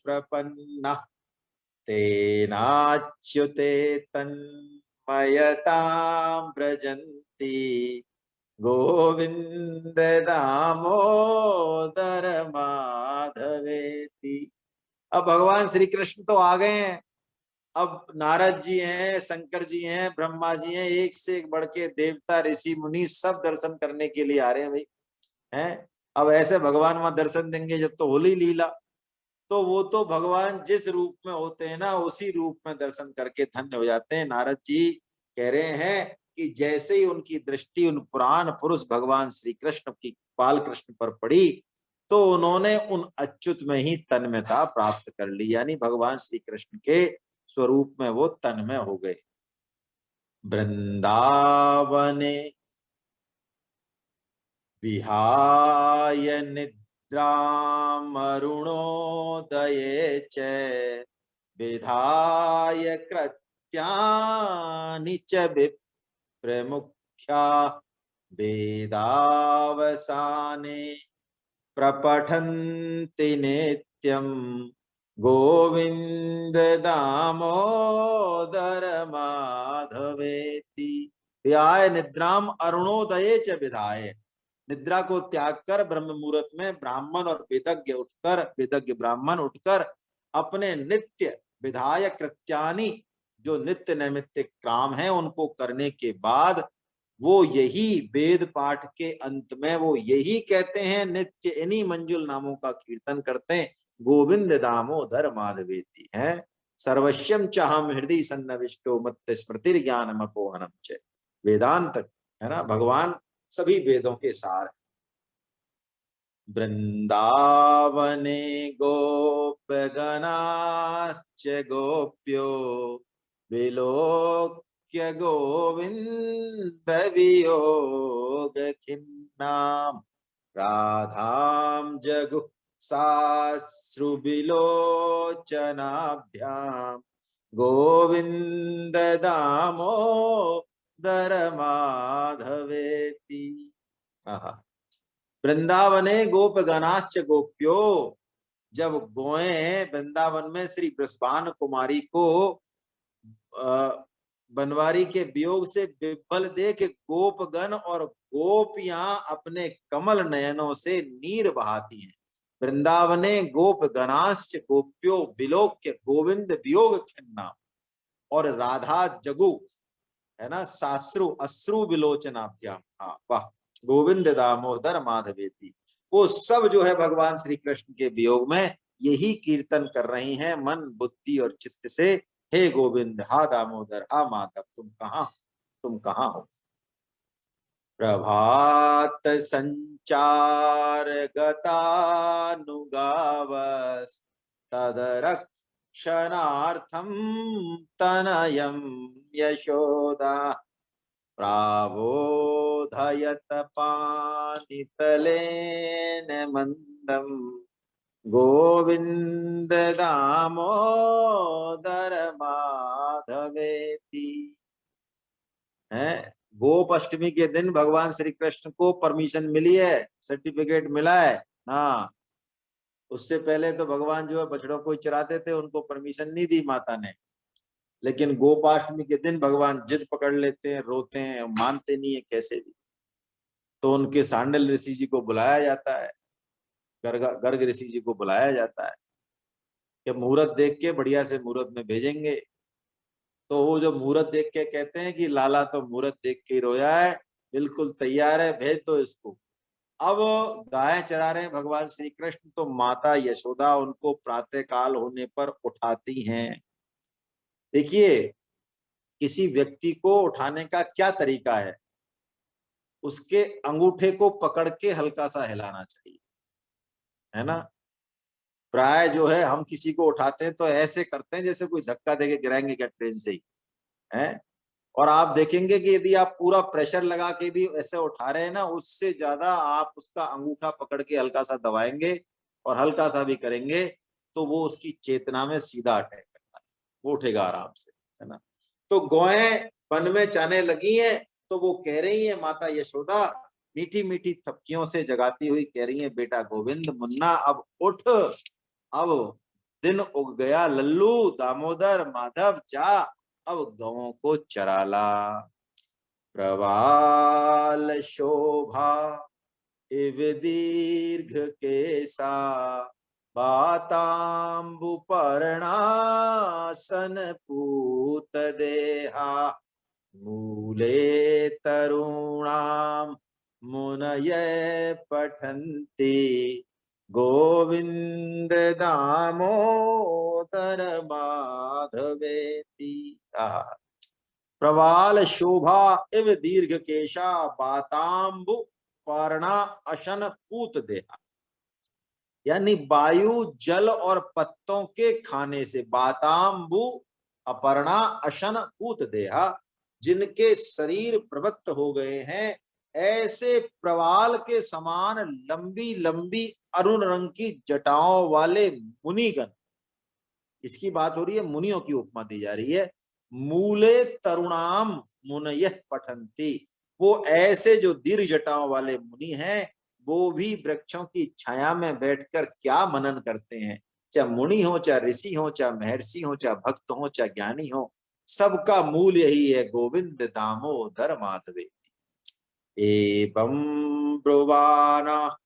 प्रपन्ना तेनाच्युते तन्मयतां व्रजन्ति गोविंद दामोदर माधवेति। अब भगवान श्री कृष्ण तो आ गए हैं, अब नारद जी हैं, शंकर जी हैं, ब्रह्मा जी हैं, एक से एक बढ़ के देवता ऋषि मुनि सब दर्शन करने के लिए आ रहे हैं भाई, हैं। अब ऐसे भगवान वहां दर्शन देंगे जब तो होली लीला, तो वो तो भगवान जिस रूप में होते हैं ना उसी रूप में दर्शन करके धन्य हो जाते हैं। नारद जी कह रहे हैं कि जैसे ही उनकी दृष्टि उन पुराण पुरुष भगवान श्री कृष्ण की बाल कृष्ण पर पड़ी तो उन्होंने उन अच्युत में ही तन्मयता प्राप्त कर ली, यानी भगवान श्री कृष्ण के स्वरूप में वो तन्मय हो गए। वृंदावने विहाय निद्रामरुणोदये च विधाय कृत्यानि च विप्रमुख्या वेदावसाने प्रपठन्ति नित्यं गोविंद दामोदर माधवेति। विहाय निद्राम अरुणोदये च विधाय, निद्रा को त्याग कर ब्रह्म मुहूर्त में ब्राह्मण और वेदज्ञ ब्राह्मण उठकर अपने नित्य विधायक कृत्यानि, जो नित्य नैमित्तिक काम है उनको करने के बाद वो यही वेद पाठ के अंत में वो यही कहते हैं, नित्य इन्हीं मंजुल नामों का कीर्तन करते हैं, गोविंद दामोदर माधवेति है। सर्वस्यम चाहम हृदय सन्नविष्टो मत्त स्मृति ज्ञानम अपोहनम च। वेदांत है ना, भगवान सभी वेदों के सार। वृंदावने गोपगणाश्च गोप्यो विलोक्य गोविंद वियोग खिन्नाम राधाम जगु साश्रुबिलोचनाभ्याम गोविंद दामोदर माधवेति। वृंदावने गोपगणाश्च गोप्यो, जब गोएं वृंदावन में श्री बृषभान कुमारी को बनवारी के वियोग से विह्वल देख गोपगण और गोपियां अपने कमल नयनों से नीर बहाती हैं। वृंदावने गोप गणाश्च गोप्यो विलोक्य गोविंद वियोग खिन्ना, और राधा जगु, है ना, साश्रु अश्रु विलोचनाभ्याम। हाँ वाह, गोविंद दामोदर माधवेति, वो सब जो है भगवान श्री कृष्ण के वियोग में यही कीर्तन कर रही हैं मन बुद्धि और चित्त से, हे गोविंद, हा दामोदर, हा माधव, तुम कहाँ हो। प्रभात संचार गतानुगावस तदरक्षणार्थम तनयम यशोदा, प्रावोधयत पानितलेन मंदम गोविंद दामोदर माधवेति। है, गोप अष्टमी के दिन भगवान श्री कृष्ण को परमिशन मिली है, सर्टिफिकेट मिला है। हाँ, उससे पहले तो भगवान जो है बछड़ों को चराते थे, उनको परमिशन नहीं दी माता ने। लेकिन गोपाष्टमी के दिन भगवान जिद पकड़ लेते हैं, रोते हैं, मानते नहीं है कैसे भी। तो उनके सांडल ऋषि जी को बुलाया जाता है, गर्ग ऋषि जी को बुलाया जाता है कि मुहूर्त देख के बढ़िया से मुहूर्त में भेजेंगे। तो वो जो मुहूर्त देख के कहते हैं कि लाला तो मुहूर्त देख के रोया है, बिल्कुल तैयार है, भेज दो इसको। अब गाय चरा रहे हैं भगवान श्री कृष्ण, तो माता यशोदा उनको प्रातः काल होने पर उठाती हैं। देखिए, किसी व्यक्ति को उठाने का क्या तरीका है, उसके अंगूठे को पकड़ के हल्का सा हिलाना चाहिए, है ना। प्राय जो है हम किसी को उठाते हैं तो ऐसे करते हैं जैसे कोई धक्का देके गिराएंगे क्या ट्रेन से ही, है। और आप देखेंगे कि यदि आप पूरा प्रेशर लगा के भी ऐसे उठा रहे हैं ना, उससे ज्यादा आप उसका अंगूठा पकड़ के हल्का सा दबाएंगे और हल्का सा भी करेंगे तो वो उसकी चेतना में सीधा अटैक करता है, वो उठेगा आराम से, है ना। तो गौएं वन में जाने लगी हैं, तो वो कह रही है माता यशोदा मीठी मीठी थपकियों से जगाती हुई कह रही है, बेटा गोविंद मुन्ना अब उठ, अब दिन उग गया, लल्लू दामोदर माधव जा, अब गौओं को चराला। प्रवाल शोभा इव दीर्घ केसा, बाताम्बुपर्णासन पूत देहा, मूले तरुणाम मुनये पठन्ति, गोविंद दामोदर माधवेति। प्रवाल शोभा इव दीर्घ केशा, बाताम्बु पर्णा अशन पूत देहा, यानी वायु जल और पत्तों के खाने से, बाताम्बु अपर्णा अशन पूत देहा, जिनके शरीर प्रवृत्त हो गए हैं, ऐसे प्रवाल के समान लंबी लंबी अरुण रंग की जटाओं वाले मुनिगण, इसकी बात हो रही है, मुनियों की उपमा दी जा रही है। मूले तरुणाम मुनयः पठन्ति, वो ऐसे जो दीर्घ जटाओं वाले मुनि हैं, वो भी वृक्षों की छाया में बैठकर क्या मनन करते हैं। चाहे मुनि हो, चाहे ऋषि हो, चाहे महर्षि हो, चाहे भक्त हो, चाहे ज्ञानी हो, सबका मूल यही है, गोविंद दामोदर माधवे। एवं ब्रुवाना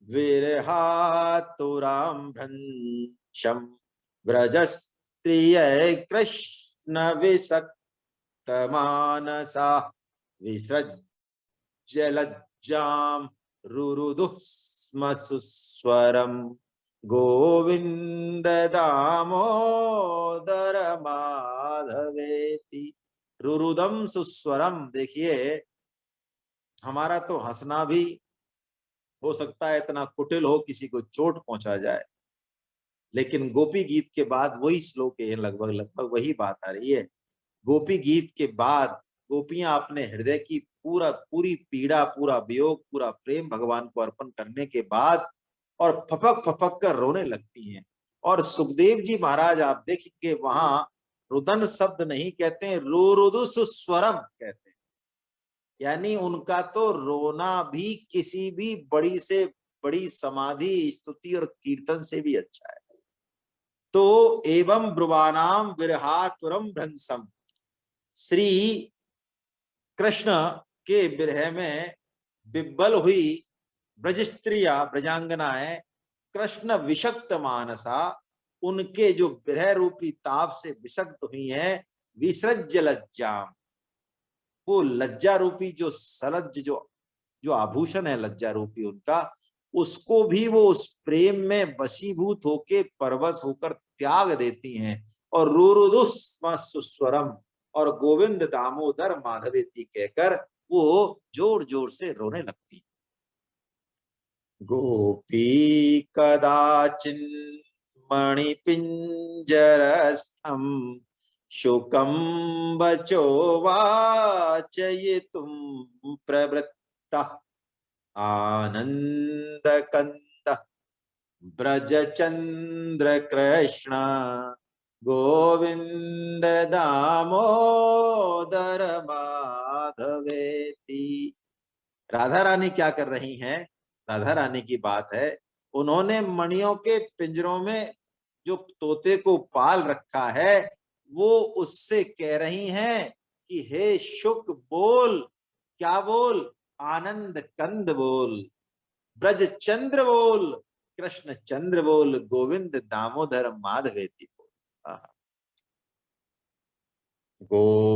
विरहातुराम भ्रंशम, व्रजस्त्रिय कृष्ण विसक्त मानसा, विसृज्य लज्जाम रुरुदुः स्म सुस्वरम, गोविंद दामोदर माधवेति। रुरुदम सुस्वरम, देखिए हमारा तो हंसना भी हो सकता है इतना कुटिल हो, किसी को चोट पहुंचा जाए, लेकिन गोपी गीत के बाद वही श्लोक है, लगभग लगभग वही बात आ रही है। गोपी गीत के बाद गोपियां अपने हृदय की पूरी पीड़ा, पूरा वियोग, पूरा प्रेम भगवान को अर्पण करने के बाद और फपक फपक कर रोने लगती हैं। और सुखदेव जी महाराज आप देखिए वहां रुदन शब्द नहीं कहते हैं, रुरुदु सुस्वरम कहते हैं, यानी उनका तो रोना भी किसी भी बड़ी से बड़ी समाधि, स्तुति और कीर्तन से भी अच्छा है। तो एवं ब्रुवाणाम विरहातुरम भ्रंसम, श्री कृष्ण के विरह में विब्बल हुई ब्रज स्त्रिया, ब्रजांगनाएं, कृष्ण विषक्त मानसा, उनके जो विरह रूपी ताप से विषक्त हुई हैं, विसृज्य लज्जा, वो लज्जा रूपी जो सलज्ज, जो आभूषण है लज्जा रूपी उनका, उसको भी वो उस प्रेम में वशीभूत होके परवश होकर त्याग देती हैं और रुरुदुस्वरम, और गोविंद दामोदर माधवेति कहकर वो जोर जोर से रोने लगती। गोपी कदाचिन मणिपिंजरस्थम शुकं वचो वाचयितुं प्रवृत्ता, आनंदकंद ब्रजचंद्र कृष्ण गोविंद दामोदर माधवेति। राधा रानी क्या कर रही हैं? राधा रानी की बात है, उन्होंने मणियों के पिंजरों में जो तोते को पाल रखा है, वो उससे कह रही हैं कि हे शुक बोल, क्या बोल? आनंद कंद बोल, ब्रज चंद्र बोल, कृष्ण चंद्र बोल, गोविंद दामोदर माधवेति बोल। गोवत्सवाले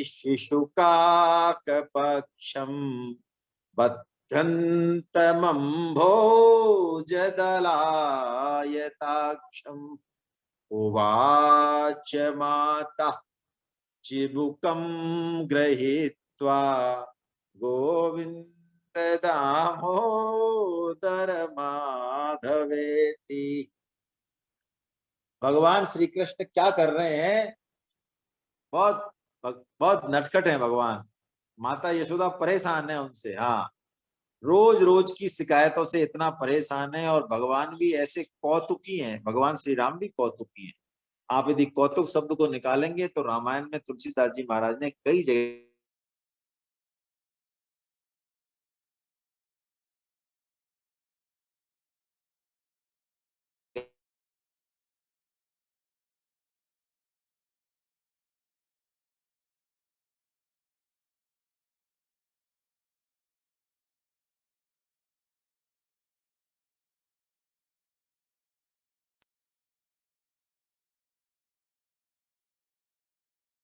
शिशुकाकपक्षम बद्धन्तमम्भोजदलायताक्षम्, उवाच माता चिबुकं गृहीत्वा गोविंद दामोदर माधवेति। भगवान श्री कृष्ण क्या कर रहे हैं? बहुत बहुत नटखट है भगवान। माता यशोदा परेशान है उनसे। हाँ, रोज रोज की शिकायतों से इतना परेशान है, और भगवान भी ऐसे कौतुकी हैं, भगवान श्री राम भी कौतुकी हैं। आप यदि कौतुक शब्द को निकालेंगे तो रामायण में तुलसीदास जी महाराज ने कई जगह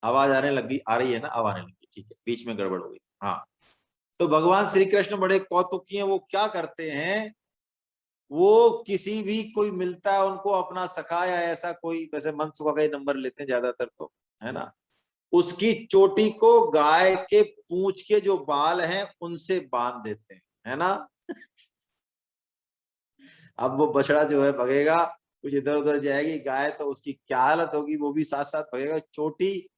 आवाज आने लगी, आ रही है ना? अब आने लगी, ठीक है, बीच में गड़बड़ हो गई। हाँ, तो भगवान श्री कृष्ण बड़े कौतुकी हैं। वो क्या करते हैं, वो किसी भी कोई मिलता है उनको अपना सखा या ऐसा कोई, वैसे मन सुखा का ही नंबर लेते हैं ज्यादातर, तो है ना, उसकी चोटी को गाय के पूंछ के जो बाल हैं उनसे बांध देते हैं, है ना। अब वो बछड़ा जो है भगेगा, कुछ इधर उधर जाएगी गाय, तो उसकी क्या हालत होगी, वो भी साथ साथ भगेगा। चोटी,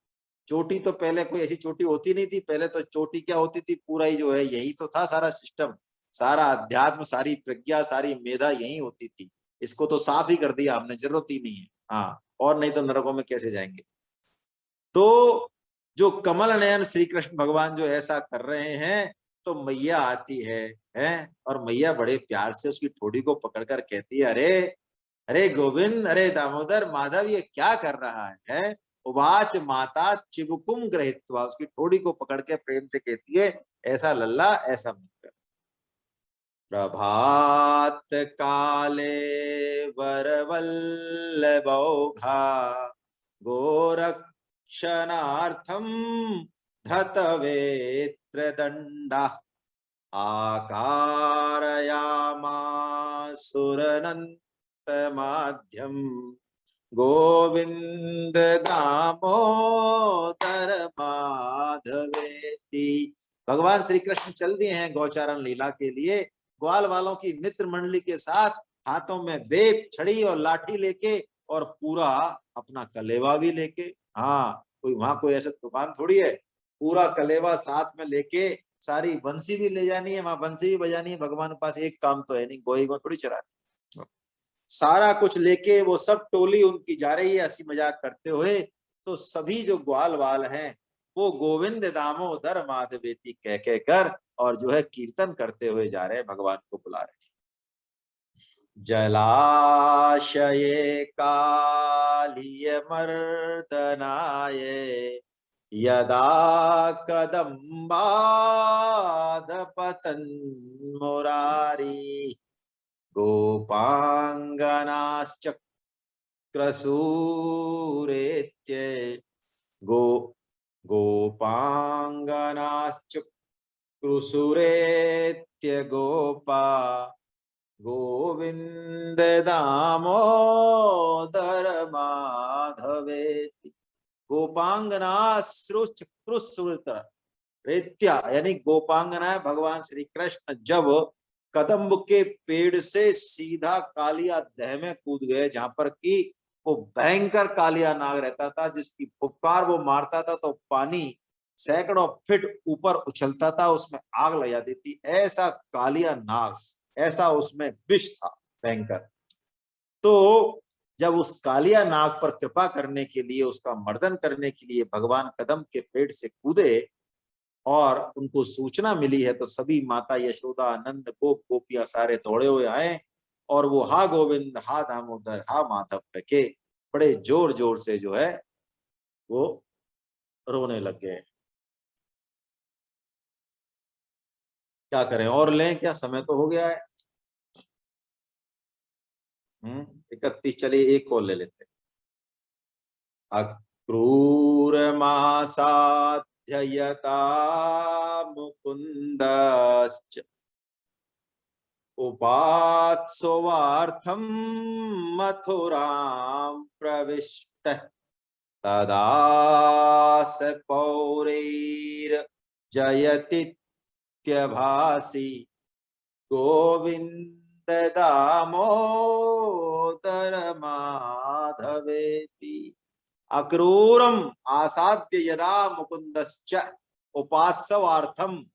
चोटी तो पहले कोई ऐसी चोटी होती नहीं थी। पहले तो चोटी क्या होती थी, पूरा ही जो है यही तो था सारा सिस्टम, सारा अध्यात्म, सारी प्रज्ञा, सारी मेधा यही होती थी। इसको तो साफ ही कर दिया हमने, जरूरत ही नहीं है। हाँ, और नहीं तो नरकों में कैसे जाएंगे। तो जो कमल नयन श्री कृष्ण भगवान जो ऐसा कर रहे हैं, तो मैया आती है, और मैया बड़े प्यार से उसकी ठोड़ी को पकड़कर कहती है, अरे अरे गोविंद, अरे दामोदर माधव, ये क्या कर रहा है? उवाच माता चिबुकुम गृहीत्वा, उसकी ठोड़ी को पकड़ के प्रेम से कहती है, ऐसा लल्ला ऐसा मत कर। प्रभात काले वरवल्लभौघा गोरक्षणार्थम धृतवेत्र दंडा, आकारयामासुरनंत माध्यम गोविंद दामोदर माधवेति। भगवान श्री कृष्ण चल दिए हैं गौचारण लीला के लिए, ग्वाल वालों की मित्र मंडली के साथ, हाथों में बेत, छड़ी और लाठी लेके, और पूरा अपना कलेवा भी लेके। हाँ, कोई वहां कोई ऐसा दुकान थोड़ी है, पूरा कलेवा साथ में लेके, सारी बंसी भी ले जानी है, वहां बंसी भी बजानी है। भगवान के पास एक काम तो है नहीं, गोई को थोड़ी चरानी, सारा कुछ लेके वो सब टोली उनकी जा रही है हंसी मजाक करते हुए। तो सभी जो ग्वाल वाल हैं वो गोविंद दामोदर माधवेति कह कहकर और जो है कीर्तन करते हुए जा रहे हैं, भगवान को बुला रहे हैं। जलाशये कालीय मर्दनाय यदा कदम्बादपतन् मुरारी गोपांगनाश्चक्रसूरेत्य गोपांगनाश्चक्रसूरेत्य गोपा गोविंद दामोदर माधवेति। गोपांगनाश्रुचक्रुसुरत रेत्या यानी गोपांगना भगवान श्री कृष्ण जब कदम्ब के पेड़ से सीधा कालिया दह में कूद गए, जहां पर कि वो भयंकर कालिया नाग रहता था, जिसकी फुफकार वो मारता था तो पानी सैकड़ों फीट ऊपर उछलता था, उसमें आग लग जाती थी। ऐसा कालिया नाग, ऐसा उसमें विष था भयंकर। तो जब उस कालिया नाग पर कृपा करने के लिए, उसका मर्दन करने के लिए भगवान कदम के पेड़ से कूदे और उनको सूचना मिली है, तो सभी माता यशोदा, नंद, गोप गोपियां सारे दौड़े हुए आए और वो हा गोविंद, हा दामोदर, हा माधव के बड़े जोर जोर से जो है वो रोने लग गए। क्या करें, और लें क्या, समय तो हो गया है। 31 चलिए एक और ले लेते। अक्रूर मासाध्ययता मुकुंदश्च उपात्सवार्थं मथुरां प्रविष्टः तदा स पौरैर्जयतीत्यभासि गोविंद दामोदर माधवेति। अक्रूरम आसाद्य यदा मुकुंदश्च उपात्सवार्थम,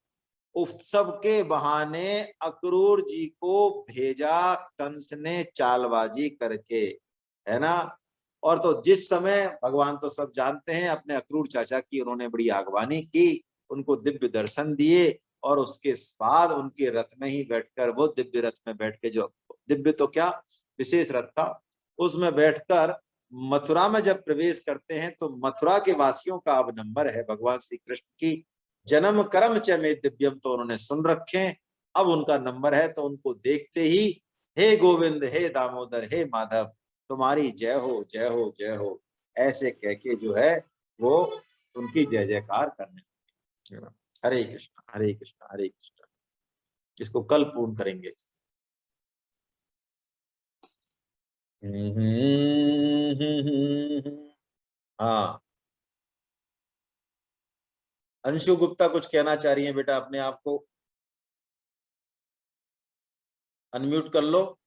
उत्सव के बहाने अक्रूर जी को भेजा कंस ने चालबाजी करके, है ना। और तो जिस समय भगवान तो सब जानते हैं, अपने अक्रूर चाचा की उन्होंने बड़ी आगवानी की, उनको दिव्य दर्शन दिए और उसके बाद उनके रथ में ही बैठकर, वो दिव्य रथ में बैठ के, जो दिव्य तो क्या विशेष रथ था, उसमें बैठकर मथुरा में जब प्रवेश करते हैं तो मथुरा के वासियों का अब नंबर है। भगवान श्री कृष्ण की जन्म कर्म च में दिव्यम तो उन्होंने सुन रखे, अब उनका नंबर है। तो उनको देखते ही हे गोविंद, हे दामोदर, हे माधव, तुम्हारी जय हो, जय हो, जय हो, ऐसे कह के जो है वो उनकी जय जयकार करने। हरे कृष्ण, हरे कृष्ण, हरे कृष्ण। इसको कल पूर्ण करेंगे। हाँ, अंशु गुप्ता कुछ कहना चाह रही है बेटा, अपने आप को अनम्यूट कर लो।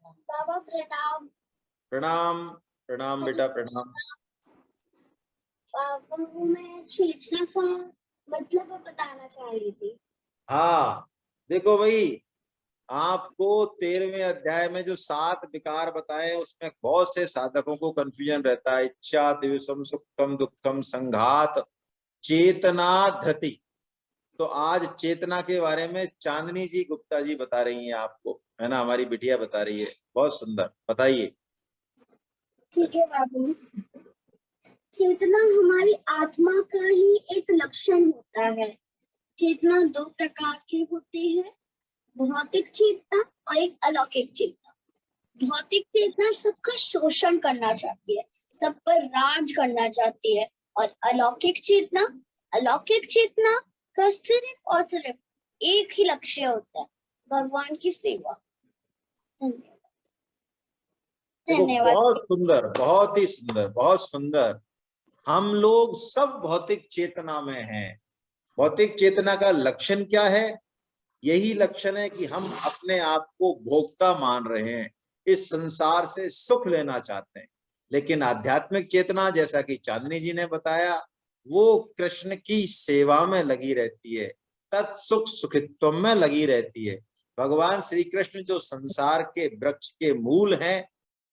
बाबा प्रणाम। प्रणाम प्रणाम बेटा, प्रणाम। मैं चेतना का मतलब बताना चाह रही थी। हाँ देखो भाई, आपको 13वें अध्याय में जो 7 विकार बताए, उसमें बहुत से साधकों को कंफ्यूजन रहता है। इच्छा, द्वेषम, सुखम, दुखम, संघात, चेतना, धृति। तो आज चेतना के बारे में चांदनी जी गुप्ता जी बता रही हैं आपको, है ना, हमारी बिटिया बता रही है। बहुत सुंदर, बताइए। ठीक है बाबू। चेतना हमारी आत्मा का ही एक लक्षण होता है। चेतना 2 प्रकार की होती है, भौतिक चेतना और एक अलौकिक चेतना। भौतिक चेतना सबका शोषण करना चाहती है, सब पर राज करना चाहती है। और अलौकिक चेतना का सिर्फ और सिर्फ एक ही लक्ष्य होता है, भगवान की सेवा। धन्यवाद। देखो, धन्यवाद। बहुत सुंदर, बहुत ही सुंदर, बहुत सुंदर। हम लोग सब भौतिक चेतना में हैं। भौतिक चेतना का लक्षण क्या है? यही लक्षण है कि हम अपने आप को भोक्ता मान रहे हैं, इस संसार से सुख लेना चाहते हैं। लेकिन आध्यात्मिक चेतना, जैसा कि चांदनी जी ने बताया, वो कृष्ण की सेवा में लगी रहती है, तत्सुख सुखित्व में लगी रहती है। भगवान श्री कृष्ण जो संसार के वृक्ष के मूल हैं,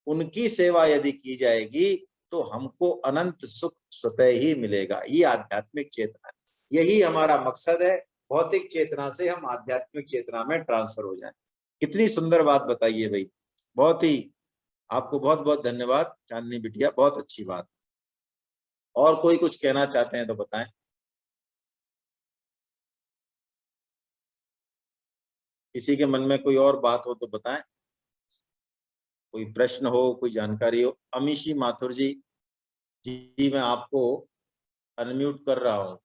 उनकी सेवा यदि की जाएगी तो हमको अनंत सुख स्वतः ही मिलेगा। ये आध्यात्मिक चेतना है। यही हमारा मकसद है, भौतिक चेतना से हम आध्यात्मिक चेतना में ट्रांसफर हो जाएं। कितनी सुंदर बात बताइए भाई, बहुत ही, आपको बहुत बहुत धन्यवाद चांदनी बिटिया, बहुत अच्छी बात। और कोई कुछ कहना चाहते हैं तो बताएं। किसी के मन में कोई और बात हो तो बताएं, कोई प्रश्न हो, कोई जानकारी हो। अमीशी माथुर जी, जी मैं आपको अनम्यूट कर रहा हूं,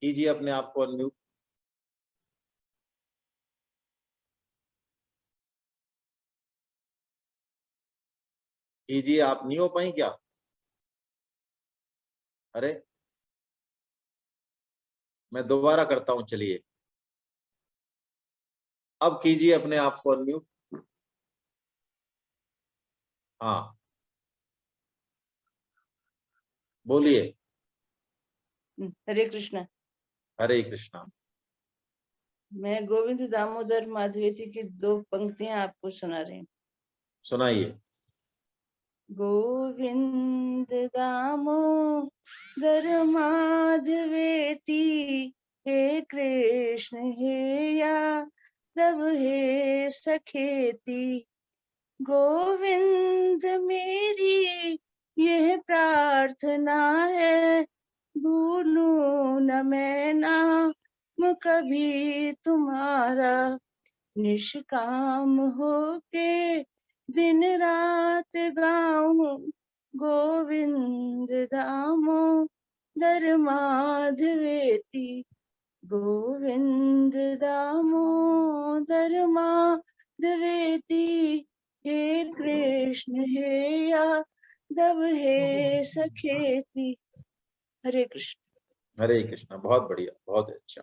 कीजिए अपने आप को अनम्यूट। कीजिए, आप नहीं हो पाई क्या? अरे मैं दोबारा करता हूं, चलिए अब कीजिए अपने आप को अनम्यूट। हाँ बोलिए। हरे कृष्णा। हरे कृष्णा। मैं गोविंद दामोदर माधवेती की 2 पंक्तियां आपको सुना रही हूँ। सुनाइए। गोविंद दामोदर माधवेती, हे कृष्ण हे यादव हे सखेती, गोविंद मेरी यह प्रार्थना है, भूलूं न मैं नाम कभी तुम्हारा, निष्काम होके दिन रात गाऊं, गोविंद दामोदर माधवेती, गोविंद दामोदर माधवेती, हे कृष्ण हे यादव हे सखेती। हरे कृष्ण। हरे कृष्णा, बहुत बढ़िया, बहुत अच्छा।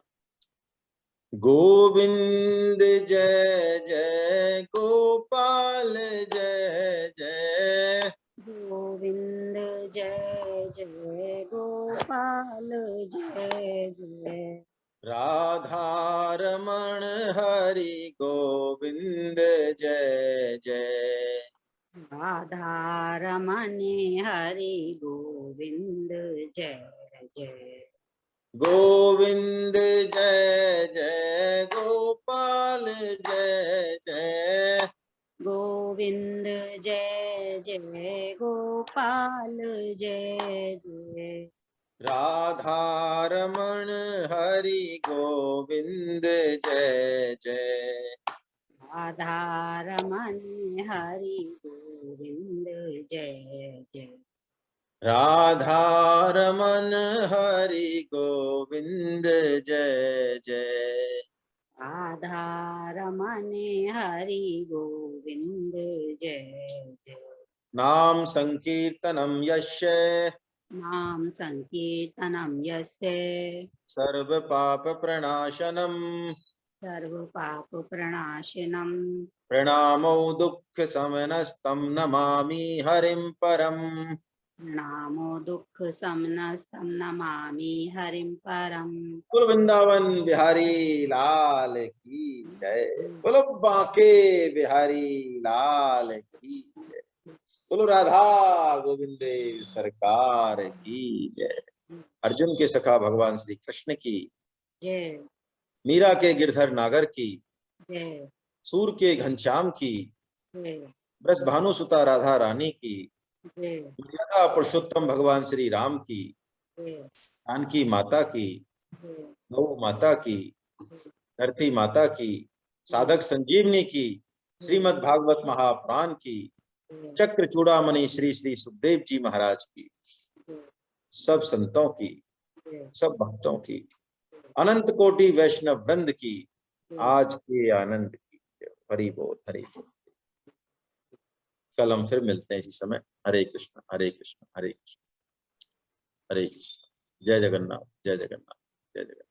गोविंद जय जय गोपाल जय जय, गोविंद जय जय गोपाल जय जय, राधा रमण हरि गोविंद जय जय, राधा रमण हरि गोविंद जय जय, गोविंद जय जय गोपाल जय जय, गोविंद जय जय गोपाल जय जय, राधा रमण हरि गोविंद जय जय, राधा रमण हरि गोविंद जय जय, राधा रमण हरि गोविंद जय जय, राधा रमण हरि गोविंद जय जय, नाम संकीर्तनम यस्य नाम संकीर्तनम यस्य सर्व पाप प्रणाशनम, सर्व पाप प्रणाशनम, प्रणामो दुःख समनस्तं नमामि हरिं परम। नामो दुख समनस्तम नमामि हरिं परम। बोलो वृंदावन बिहारी लाल की जय, बोलो बांके बिहारी लाल की जय, बोलो राधा गोविंद सरकार की जय। अर्जुन के सखा भगवान श्री कृष्ण की जय मीरा के गिरधर नागर की, जय सूर के घनश्याम की, जय ब्रज भानुसुता राधा रानी की, जय मर्यादा पुरुषोत्तम भगवान श्री राम की, जय जानकी माता की, जय गौ माता की, धरती माता की, साधक संजीवनी की, श्रीमद् भागवत महापुराण की, चक्र चूड़ामणि श्री श्री सुखदेव जी महाराज की, सब संतों की, सब भक्तों की, अनंत कोटि वैष्णव वृंद की, आज के आनंद की। हरि बोल, हरि बोल। कल हम फिर मिलते हैं इसी समय। हरे कृष्ण हरे कृष्ण हरे कृष्ण हरे कृष्ण। जय जगन्नाथ जय जगन्नाथ जय जगन्नाथ।